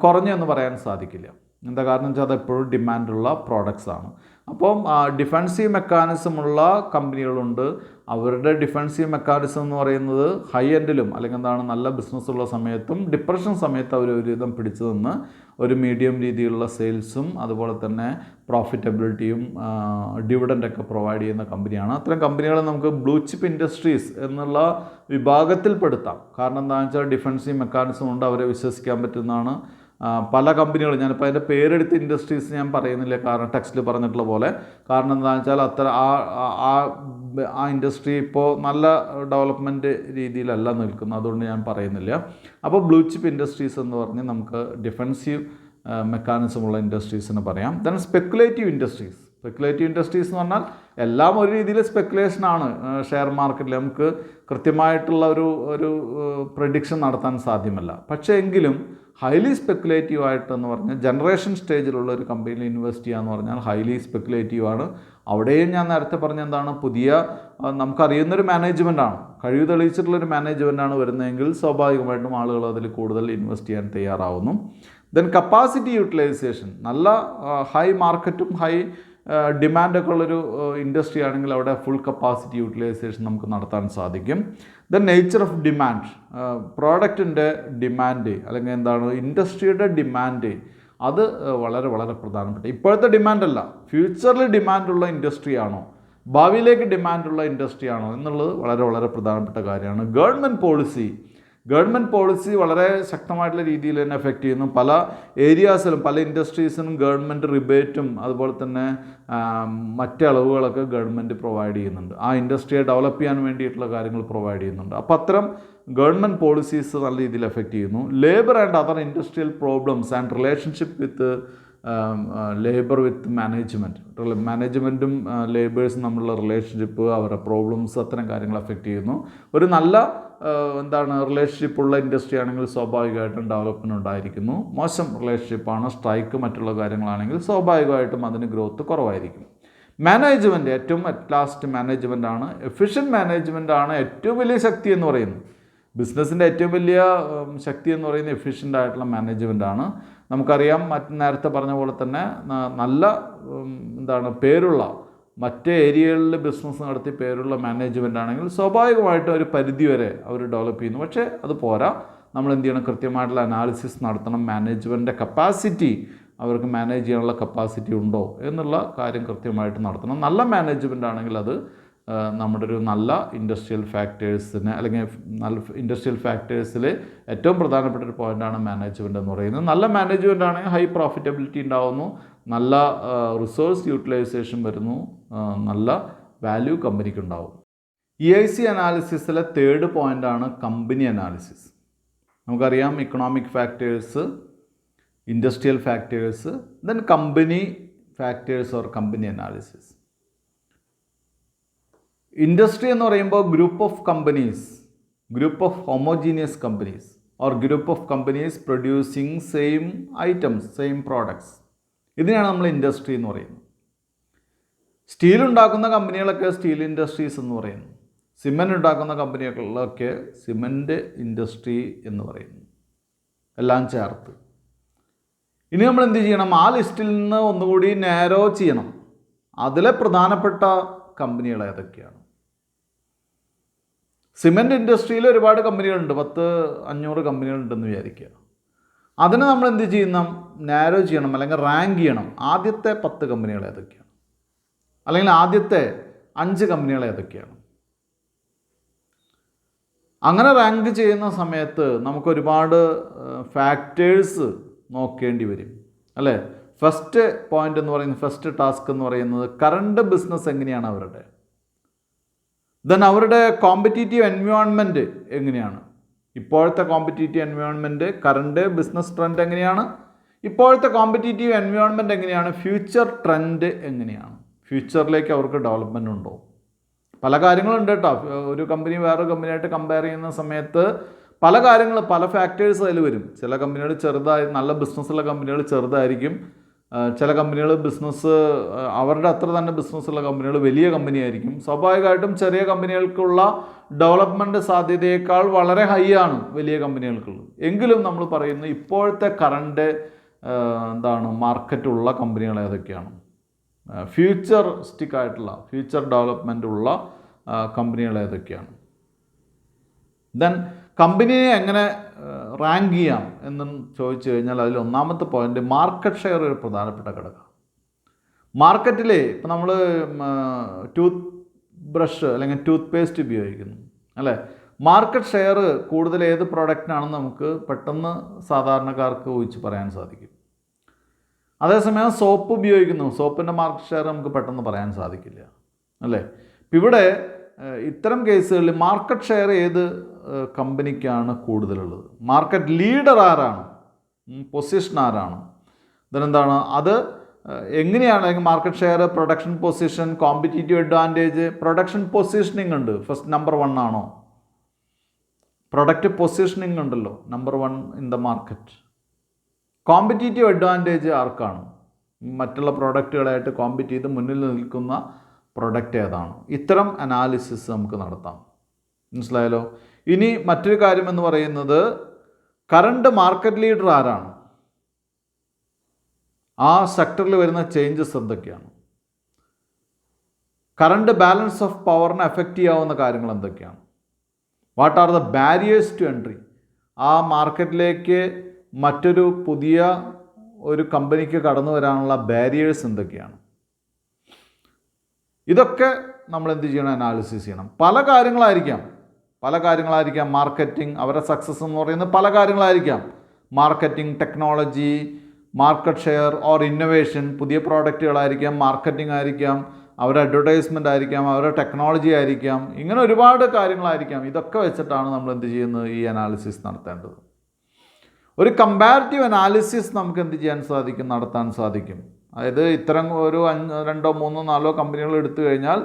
കുറഞ്ഞെന്ന് പറയാൻ സാധിക്കില്ല. എന്താ കാരണം വെച്ചാൽ അത് എപ്പോഴും ഡിമാൻഡുള്ള പ്രോഡക്ട്സ് ആണ്. അപ്പം ഡിഫെൻസീവ് മെക്കാനിസം ഉള്ള കമ്പനികളുണ്ട്. അവരുടെ ഡിഫെൻസീവ് മെക്കാനിസം എന്ന് പറയുന്നത് ഹൈ എൻഡിലും അല്ലെങ്കിൽ എന്താണ് നല്ല ബിസിനസ്സുള്ള സമയത്തും ഡിപ്രഷൻ സമയത്ത് അവർ ഒരുവിധം പിടിച്ചു നിന്ന് ഒരു മീഡിയം രീതിയിലുള്ള സെയിൽസും അതുപോലെ തന്നെ പ്രോഫിറ്റബിലിറ്റിയും ഡിവിഡൻഡൊക്കെ പ്രൊവൈഡ് ചെയ്യുന്ന കമ്പനിയാണ്. അത്തരം കമ്പനികളെ നമുക്ക് ബ്ലൂ ചിപ്പ് ഇൻഡസ്ട്രീസ് എന്നുള്ള വിഭാഗത്തിൽപ്പെടുത്താം. കാരണം എന്താണെന്ന് വെച്ചാൽ ഡിഫെൻസീവ് മെക്കാനിസം കൊണ്ട് അവരെ വിശ്വസിക്കാൻ പറ്റുന്നതാണ്. പല കമ്പനികളും, ഞാനിപ്പോൾ അതിൻ്റെ പേരെടുത്ത് ഇൻഡസ്ട്രീസ് ഞാൻ പറയുന്നില്ല, കാരണം ടെക്സ്റ്റിൽ പറഞ്ഞിട്ടുള്ള പോലെ. കാരണം എന്താണെന്ന് വെച്ചാൽ അത്ര ആ ഇൻഡസ്ട്രി ഇപ്പോൾ നല്ല ഡെവലപ്മെൻറ്റ് രീതിയിലല്ല നിൽക്കുന്നത്, അതുകൊണ്ട് ഞാൻ പറയുന്നില്ല. അപ്പോൾ ബ്ലൂ ചിപ്പ് ഇൻഡസ്ട്രീസ് എന്ന് പറഞ്ഞ് നമുക്ക് ഡിഫെൻസീവ് മെക്കാനിസമുള്ള ഇൻഡസ്ട്രീസിന് പറയാം. Then speculative industries. Speculative industries എന്ന് പറഞ്ഞാൽ എല്ലാം ഒരു രീതിയിൽ സ്പെക്കുലേഷനാണ്. ഷെയർ മാർക്കറ്റിൽ നമുക്ക് കൃത്യമായിട്ടുള്ള ഒരു പ്രഡിക്ഷൻ നടത്താൻ സാധ്യമല്ല. പക്ഷേ എങ്കിലും ഹൈലി സ്പെക്കുലേറ്റീവ് ആയിട്ടെന്ന് പറഞ്ഞാൽ ജനറേഷൻ സ്റ്റേജിലുള്ള ഒരു കമ്പനിയിൽ ഇൻവെസ്റ്റ് ചെയ്യുക എന്ന് പറഞ്ഞാൽ ഹൈലി സ്പെക്കുലേറ്റീവ് ആണ്. അവിടെയും ഞാൻ നേരത്തെ പറഞ്ഞ എന്താണ്, പുതിയ നമുക്കറിയുന്നൊരു മാനേജ്മെൻറ്റാണ്, കഴിവ് തെളിയിച്ചിട്ടുള്ളൊരു മാനേജ്മെൻറ്റാണ് വരുന്നതെങ്കിൽ സ്വാഭാവികമായിട്ടും ആളുകൾ അതിൽ കൂടുതൽ ഇൻവെസ്റ്റ് ചെയ്യാൻ തയ്യാറാവുന്നു. ദെൻ കപ്പാസിറ്റി യൂട്ടിലൈസേഷൻ, നല്ല ഹൈ മാർക്കറ്റും ഹൈ ഡിമാൻഡൊക്കെ ഉള്ളൊരു ഇൻഡസ്ട്രി ആണെങ്കിൽ അവിടെ ഫുൾ കപ്പാസിറ്റി യൂട്ടിലൈസേഷൻ നമുക്ക് നടത്താൻ സാധിക്കും. ദ നേച്ചർ ഓഫ് ഡിമാൻഡ്, പ്രോഡക്റ്റിൻ്റെ ഡിമാൻഡ് അല്ലെങ്കിൽ എന്താണ് ഇൻഡസ്ട്രിയുടെ ഡിമാൻഡ്, അത് വളരെ വളരെ പ്രധാനപ്പെട്ട, ഇപ്പോഴത്തെ ഡിമാൻഡല്ല, ഫ്യൂച്ചറിൽ ഡിമാൻഡുള്ള ഇൻഡസ്ട്രി ആണോ, ഭാവിയിലേക്ക് ഡിമാൻഡുള്ള ഇൻഡസ്ട്രി ആണോ എന്നുള്ളത് വളരെ വളരെ പ്രധാനപ്പെട്ട കാര്യമാണ്. ഗവൺമെൻറ് പോളിസി വളരെ ശക്തമായിട്ടുള്ള രീതിയിൽ തന്നെ എഫക്റ്റ് ചെയ്യുന്നു. പല ഏരിയാസിലും പല ഇൻഡസ്ട്രീസിനും ഗവൺമെൻറ് റിബേറ്റും അതുപോലെ തന്നെ മറ്റ് അളവുകളൊക്കെ ഗവൺമെൻറ് പ്രൊവൈഡ് ചെയ്യുന്നുണ്ട്. ആ ഇൻഡസ്ട്രിയെ ഡെവലപ്പ് ചെയ്യാൻ വേണ്ടിയിട്ടുള്ള കാര്യങ്ങൾ പ്രൊവൈഡ് ചെയ്യുന്നുണ്ട്. അപ്പോൾ അത്തരം ഗവൺമെൻറ് പോളിസീസ് നല്ല രീതിയിൽ എഫക്റ്റ് ചെയ്യുന്നു. Labour and other industrial problems and relationship with labour with മാനേജ്മെൻറ്റും ലേബേഴ്സും തമ്മിലുള്ള റിലേഷൻഷിപ്പ്, അവരുടെ പ്രോബ്ലംസ്, അത്തരം കാര്യങ്ങൾ എഫക്റ്റ് ചെയ്യുന്നു. ഒരു നല്ല റിലേഷൻഷിപ്പുള്ള ഇൻഡസ്ട്രി ആണെങ്കിൽ സ്വാഭാവികമായിട്ടും ഡെവലപ്മെൻറ്റ് ഉണ്ടായിരിക്കുന്നു. മോശം റിലേഷൻഷിപ്പാണ്, സ്ട്രൈക്ക് മറ്റുള്ള കാര്യങ്ങളാണെങ്കിൽ സ്വാഭാവികമായിട്ടും അതിന് ഗ്രോത്ത് കുറവായിരിക്കും. മാനേജ്മെൻറ്റ്, ഏറ്റവും ലാസ്റ്റ് മാനേജ്മെൻറ്റാണ്. എഫിഷ്യൻറ്റ് മാനേജ്മെൻറ്റാണ് ഏറ്റവും വലിയ ശക്തി എന്ന് പറയുന്നത്. ബിസിനസ്സിൻ്റെ ഏറ്റവും വലിയ ശക്തി എന്ന് പറയുന്നത് എഫിഷ്യൻ്റ് ആയിട്ടുള്ള മാനേജ്മെൻറ്റാണ്. നമുക്കറിയാം, നേരത്തെ പറഞ്ഞ പോലെ തന്നെ നല്ല പേരുള്ള മറ്റ് ഏരിയകളിൽ ബിസിനസ് നടത്തി പേരുള്ള മാനേജ്മെൻ്റ് ആണെങ്കിൽ സ്വാഭാവികമായിട്ടും ഒരു പരിധി വരെ അവർ ഡെവലപ്പ് ചെയ്യുന്നു. പക്ഷേ അത് പോരാ, നമ്മൾ എന്ത് ചെയ്യണം, കൃത്യമായിട്ടുള്ള അനാലിസിസ് നടത്തണം. മാനേജ്മെൻറ്റിൻ്റെ കപ്പാസിറ്റി, അവർക്ക് മാനേജ് ചെയ്യാനുള്ള കപ്പാസിറ്റി ഉണ്ടോ എന്നുള്ള കാര്യം കൃത്യമായിട്ട് നടത്തണം. നല്ല മാനേജ്മെൻ്റ് ആണെങ്കിൽ അത് നമ്മുടെ ഒരു നല്ല ഇൻഡസ്ട്രിയൽ ഫാക്ടേഴ്സിന് അല്ലെങ്കിൽ നല്ല ഇൻഡസ്ട്രിയൽ ഫാക്ടേഴ്സിൽ ഏറ്റവും പ്രധാനപ്പെട്ട ഒരു പോയിൻ്റാണ് മാനേജ്മെൻറ്റ് എന്ന് പറയുന്നത്. നല്ല മാനേജ്മെൻ്റ് ആണെങ്കിൽ ഹൈ പ്രോഫിറ്റബിലിറ്റി ഉണ്ടാകുന്നു, നല്ല റിസോഴ്സ് യൂട്ടിലൈസേഷൻ വരുന്നു, നല്ല വാല്യൂ കമ്പനിക്ക് ഉണ്ടാവും. EIC അനാലിസിസിലെ തേർഡ് പോയിൻ്റാണ് കമ്പനി അനാലിസിസ്. നമുക്കറിയാം economic factors, industrial factors, then company factors or company analysis. Industry എന്ന് പറയുമ്പോൾ group of companies, group of homogeneous companies or group of companies producing same items, same products, ഇതിനെയാണ് നമ്മൾ industry എന്ന് പറയുന്നത്. Steel ഉണ്ടാക്കുന്ന കമ്പനികളൊക്കെ steel industries എന്ന് പറയുന്നു. Cement ഉണ്ടാക്കുന്ന കമ്പനികളൊക്കെ സിമൻറ്റ് ഇൻഡസ്ട്രി എന്ന് പറയുന്നു. എല്ലാം ചേർത്ത് ഇനി നമ്മൾ എന്ത് ചെയ്യണം, ആ ലിസ്റ്റിൽ നിന്ന് ഒന്നുകൂടി നാരോ ചെയ്യണം. അതിലെ പ്രധാനപ്പെട്ട കമ്പനികൾ ഏതൊക്കെയാണ്? സിമെൻറ്റ് ഇൻഡസ്ട്രിയിൽ ഒരുപാട് കമ്പനികളുണ്ട്, 500 കമ്പനികളുണ്ടെന്ന് വിചാരിക്കുക. അതിന് നമ്മൾ എന്ത് ചെയ്യണം? നാരോ ചെയ്യണം, അല്ലെങ്കിൽ റാങ്ക് ചെയ്യണം. ആദ്യത്തെ 10 കമ്പനികൾ ഏതൊക്കെയാണ്, അല്ലെങ്കിൽ ആദ്യത്തെ 5 കമ്പനികൾ ഏതൊക്കെയാണ്. അങ്ങനെ റാങ്ക് ചെയ്യുന്ന സമയത്ത് നമുക്ക് ഒരുപാട് ഫാക്ടേഴ്സ് നോക്കേണ്ടി വരും, അല്ലേ? ഫസ്റ്റ് പോയിന്റ് എന്ന് പറയുന്നത്, ഫസ്റ്റ് ടാസ്ക് എന്ന് പറയുന്നത് കറണ്ട് ബിസിനസ് എങ്ങനെയാണ് അവരുടെ, ദെൻ അവരുടെ കോമ്പറ്റീറ്റീവ് എൻവയോൺമെൻറ്റ് എങ്ങനെയാണ്, ഇപ്പോഴത്തെ competitive environment, current business trend എങ്ങനെയാണ്, ഇപ്പോഴത്തെ കോമ്പറ്റീറ്റീവ് എൻവയോൺമെൻറ്റ് എങ്ങനെയാണ്, ഫ്യൂച്ചർ ട്രെൻഡ് എങ്ങനെയാണ്, ഫ്യൂച്ചറിലേക്ക് അവർക്ക് ഡെവലപ്മെൻ്റ് ഉണ്ടോ. പല കാര്യങ്ങളുണ്ട് കേട്ടോ. ഒരു കമ്പനി വേറൊരു കമ്പനിയായിട്ട് കമ്പയർ ചെയ്യുന്ന സമയത്ത് പല കാര്യങ്ങൾ, പല ഫാക്ടേഴ്സ് അതിൽ വരും. ചില കമ്പനികൾ ചെറുതായി, നല്ല ബിസിനസ്സുള്ള കമ്പനികൾ ചെറുതായിരിക്കും. ചില കമ്പനികൾ ബിസിനസ്, അവരുടെ അത്ര തന്നെ ബിസിനസ്സുള്ള കമ്പനികൾ വലിയ കമ്പനിയായിരിക്കും. സ്വാഭാവികമായിട്ടും ചെറിയ കമ്പനികൾക്കുള്ള ഡെവലപ്മെൻറ്റ് സാധ്യതയേക്കാൾ വളരെ ഹൈ ആണ് വലിയ കമ്പനികൾക്കുള്ളത്. എങ്കിലും നമ്മൾ പറയുന്നത് ഇപ്പോഴത്തെ കറണ്ട് മാർക്കറ്റുള്ള കമ്പനികൾ ഏതൊക്കെയാണ്, ഫ്യൂച്ചറിസ്റ്റിക് ആയിട്ടുള്ള, ഫ്യൂച്ചർ ഡെവലപ്മെൻ്റ് ഉള്ള കമ്പനികൾ ഏതൊക്കെയാണ്. ദെൻ കമ്പനിയെ എങ്ങനെ റാങ്ക് ചെയ്യാം എന്നും ചോദിച്ചു കഴിഞ്ഞാൽ അതിൽ ഒന്നാമത്തെ പോയിന്റ് മാർക്കറ്റ് ഷെയർ ഒരു പ്രധാനപ്പെട്ട ഘടകമാണ്. മാർക്കറ്റിൽ ഇപ്പം നമ്മൾ ടൂത്ത് ബ്രഷ് അല്ലെങ്കിൽ ടൂത്ത് പേസ്റ്റ് ഉപയോഗിക്കുന്നു, അല്ലേ? മാർക്കറ്റ് ഷെയർ കൂടുതൽ ഏത് പ്രോഡക്റ്റിനാണെന്ന് നമുക്ക് പെട്ടെന്ന് സാധാരണക്കാർക്ക് ഊഹിച്ച് പറയാൻ സാധിക്കും. അതേസമയം സോപ്പ് ഉപയോഗിക്കുന്നു, സോപ്പിൻ്റെ മാർക്കറ്റ് ഷെയർ നമുക്ക് പെട്ടെന്ന് പറയാൻ സാധിക്കില്ല, അല്ലേ? ഇപ്പം ഇവിടെ ഇത്തരം കേസുകളിൽ മാർക്കറ്റ് ഷെയർ ഏത് കമ്പനിക്കാണ് കൂടുതലുള്ളത്, മാർക്കറ്റ് ലീഡർ ആരാണ്, പൊസിഷൻ ആരാണ്, ഇതിനെന്താണ് അത് എങ്ങനെയാണ്, അല്ലെങ്കിൽ market share, production position, competitive advantage. Production positioning ഉണ്ട്, ഫസ്റ്റ് നമ്പർ 1 ആണോ? പ്രൊഡക്റ്റ് പൊസിഷനിങ് ഉണ്ടല്ലോ, number 1 in the market. Competitive advantage ആർക്കാണ്, മറ്റുള്ള പ്രോഡക്റ്റുകളായിട്ട് കോമ്പറ്റ് ചെയ്ത് മുന്നിൽ നിൽക്കുന്ന പ്രൊഡക്റ്റ് ഏതാണ്. ഇത്തരം അനാലിസിസ് നമുക്ക് നടത്താം, മനസ്സിലായല്ലോ. ഇനി മറ്റൊരു കാര്യം എന്ന് പറയുന്നത് കറണ്ട് മാർക്കറ്റ് ലീഡർ ആരാണ്, ആ സെക്ടറിൽ വരുന്ന ചേഞ്ചസ് എന്തൊക്കെയാണ്, കറണ്ട് ബാലൻസ് ഓഫ് പവറിനെ എഫക്റ്റ് ചെയ്യാവുന്ന കാര്യങ്ങൾ എന്തൊക്കെയാണ്, what are the barriers to entry, ആ മാർക്കറ്റിലേക്ക് മറ്റൊരു പുതിയ ഒരു കമ്പനിക്ക് കടന്നു വരാനുള്ള ബാരിയേഴ്സ് എന്തൊക്കെയാണ്. ഇതൊക്കെ നമ്മൾ എന്ത് ചെയ്യണം, അനാലിസിസ് ചെയ്യണം. പല കാര്യങ്ങളായിരിക്കാം, മാർക്കറ്റിംഗ്, അവരുടെ സക്സസ് എന്ന് പറയുന്നത് പല കാര്യങ്ങളായിരിക്കാം. Marketing, technology, market share or innovation, പുതിയ പ്രോഡക്റ്റുകളായിരിക്കാം, മാർക്കറ്റിംഗ് ആയിരിക്കാം, അവരുടെ അഡ്വർടൈസ്മെൻ്റ് ആയിരിക്കാം, അവരുടെ ടെക്നോളജി ആയിരിക്കാം, ഇങ്ങനെ ഒരുപാട് കാര്യങ്ങളായിരിക്കാം. ഇതൊക്കെ വെച്ചിട്ടാണ് നമ്മൾ എന്ത് ചെയ്യുന്നത്, ഈ അനാലിസിസ് നടത്തേണ്ടത്. ഒരു കമ്പാരിറ്റീവ് അനാലിസിസ് നമുക്ക് എന്ത് ചെയ്യാൻ സാധിക്കും, നടത്താൻ സാധിക്കും. അതായത് ഇത്തരം ഒരു 2, 3, 4 കമ്പനികൾ എടുത്തു കഴിഞ്ഞാൽ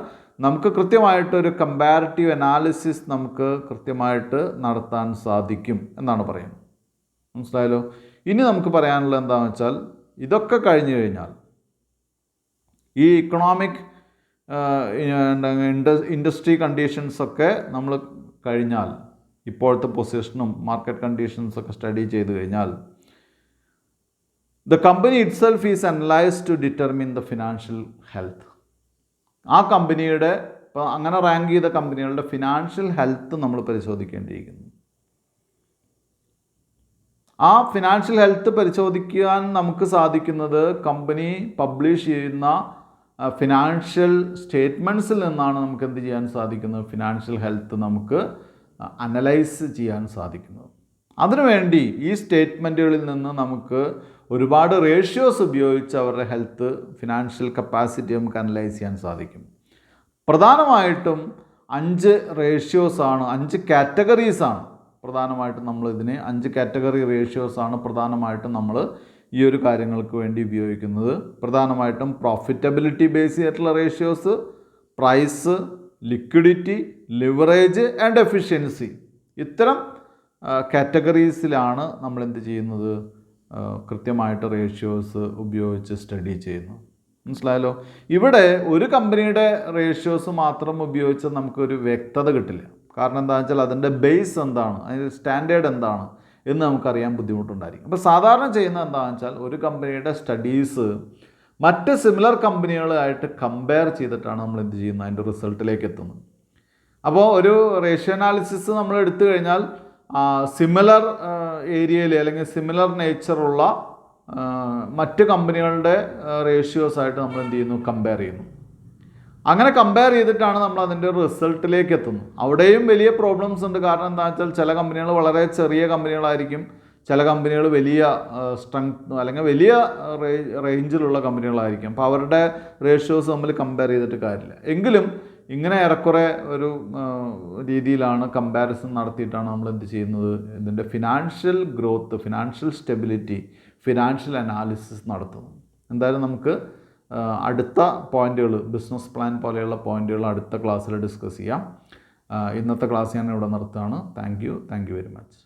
നമുക്ക് കൃത്യമായിട്ടൊരു കമ്പാരിറ്റീവ് അനാലിസിസ് നമുക്ക് കൃത്യമായിട്ട് നടത്താൻ സാധിക്കും എന്നാണ് പറയുന്നത്, മനസ്സിലായല്ലോ. ഇനി നമുക്ക് പറയാനുള്ളത് എന്താണെന്ന് വെച്ചാൽ, ഇതൊക്കെ കഴിഞ്ഞു കഴിഞ്ഞാൽ, ഈ ഇക്കണോമിക് ഇൻഡസ്ട്രി കണ്ടീഷൻസൊക്കെ നമ്മൾ കഴിഞ്ഞാൽ, ഇപ്പോഴത്തെ പൊസിഷനും മാർക്കറ്റ് കണ്ടീഷൻസൊക്കെ സ്റ്റഡി ചെയ്ത് കഴിഞ്ഞാൽ, the company itself is analysed to determine the financial health. ആ കമ്പനിയുടെ, ഇപ്പോൾ അങ്ങനെ റാങ്ക് ചെയ്ത കമ്പനികളുടെ ഫിനാൻഷ്യൽ ഹെൽത്ത് നമ്മൾ പരിശോധിക്കേണ്ടിയിരിക്കുന്നു. ആ ഫിനാൻഷ്യൽ ഹെൽത്ത് പരിശോധിക്കാൻ നമുക്ക് സാധിക്കുന്നത് കമ്പനി പബ്ലിഷ് ചെയ്യുന്ന ഫിനാൻഷ്യൽ സ്റ്റേറ്റ്മെൻറ്റ്സിൽ നിന്നാണ് നമുക്ക് എന്ത് ചെയ്യാൻ സാധിക്കുന്നത്, ഫിനാൻഷ്യൽ ഹെൽത്ത് നമുക്ക് അനലൈസ് ചെയ്യാൻ സാധിക്കുന്നത്. അതിനുവേണ്ടി ഈ സ്റ്റേറ്റ്മെൻറ്റുകളിൽ നിന്ന് നമുക്ക് ഒരുപാട് റേഷ്യോസ് ഉപയോഗിച്ച് അവരുടെ ഹെൽത്ത്, ഫിനാൻഷ്യൽ കപ്പാസിറ്റി നമുക്ക് അനലൈസ് ചെയ്യാൻ സാധിക്കും. പ്രധാനമായിട്ടും 5 റേഷ്യോസാണ്, 5 കാറ്റഗറീസാണ് പ്രധാനമായിട്ടും നമ്മളിതിനെ 5 കാറ്റഗറി റേഷ്യോസാണ് പ്രധാനമായിട്ടും നമ്മൾ ഈ ഒരു കാര്യങ്ങൾക്ക് വേണ്ടി ഉപയോഗിക്കുന്നത്. പ്രധാനമായിട്ടും പ്രോഫിറ്റബിലിറ്റി ബേസ് ചെയ്തിട്ടുള്ള ratios, price, liquidity, leverage and efficiency. ഇത്തരം കാറ്റഗറീസിലാണ് നമ്മൾ എന്ത് ചെയ്യുന്നത്, കൃത്യമായിട്ട് റേഷ്യോസ് ഉപയോഗിച്ച് സ്റ്റഡി ചെയ്യുന്നു, മനസ്സിലായല്ലോ. ഇവിടെ ഒരു കമ്പനിയുടെ റേഷ്യോസ് മാത്രം ഉപയോഗിച്ച് നമുക്കൊരു വ്യക്തത കിട്ടില്ല. കാരണം എന്താണെന്ന് വെച്ചാൽ അതിൻ്റെ ബേസ് എന്താണ്, അതിൻ്റെ സ്റ്റാൻഡേർഡ് എന്താണ് എന്ന് നമുക്കറിയാൻ ബുദ്ധിമുട്ടുണ്ടായിരിക്കും. അപ്പോൾ സാധാരണ ചെയ്യുന്നത് എന്താണെന്ന് വെച്ചാൽ, ഒരു കമ്പനിയുടെ സ്റ്റഡീസ് മറ്റ് സിമിലർ കമ്പനികളായിട്ട് കമ്പയർ ചെയ്തിട്ടാണ് നമ്മൾ എന്ത് ചെയ്യുന്നത്, അതിൻ്റെ റിസൾട്ടിലേക്ക് എത്തുന്നത്. അപ്പോൾ ഒരു റേഷ്യോ അനാലിസിസ് നമ്മൾ എടുത്തു കഴിഞ്ഞാൽ സിമിലർ ഏരിയയിൽ അല്ലെങ്കിൽ സിമിലർ നേച്ചറുള്ള മറ്റ് കമ്പനികളുടെ റേഷ്യോസായിട്ട് നമ്മൾ എന്ത് ചെയ്യുന്നു, കമ്പയർ ചെയ്യുന്നു. അങ്ങനെ കമ്പയർ ചെയ്തിട്ടാണ് നമ്മൾ അതിൻ്റെ റിസൾട്ടിലേക്ക് എത്തുന്നത്. അവിടെയും വലിയ പ്രോബ്ലംസ് ഉണ്ട്. കാരണം എന്താണെന്ന് വെച്ചാൽ ചില കമ്പനികൾ വളരെ ചെറിയ കമ്പനികളായിരിക്കും, ചില കമ്പനികൾ വലിയ സ്ട്രെങ്ത് അല്ലെങ്കിൽ വലിയ റേഞ്ചിലുള്ള കമ്പനികളായിരിക്കും. അപ്പോൾ അവരുടെ റേഷ്യോസ് തമ്മിൽ കമ്പയർ ചെയ്തിട്ട് കാര്യമില്ല. എങ്കിലും ഇങ്ങനെ ഏറെക്കുറെ ഒരു രീതിയിലാണ് കമ്പാരിസൺ നടത്തിയിട്ടാണ് നമ്മൾ എന്ത് ചെയ്യുന്നത്, ഇതിൻ്റെ financial growth, financial stability, financial analysis നടത്തുന്നത്. എന്തായാലും നമുക്ക് അടുത്ത പോയിന്റുകൾ, ബിസിനസ് പ്ലാൻ പോലെയുള്ള പോയിന്റുകൾ അടുത്ത ക്ലാസ്സിൽ ഡിസ്കസ് ചെയ്യാം. ഇന്നത്തെ ക്ലാസ് ഞാൻ ഇവിടെ നിർത്തുകയാണ്. Thank you very much.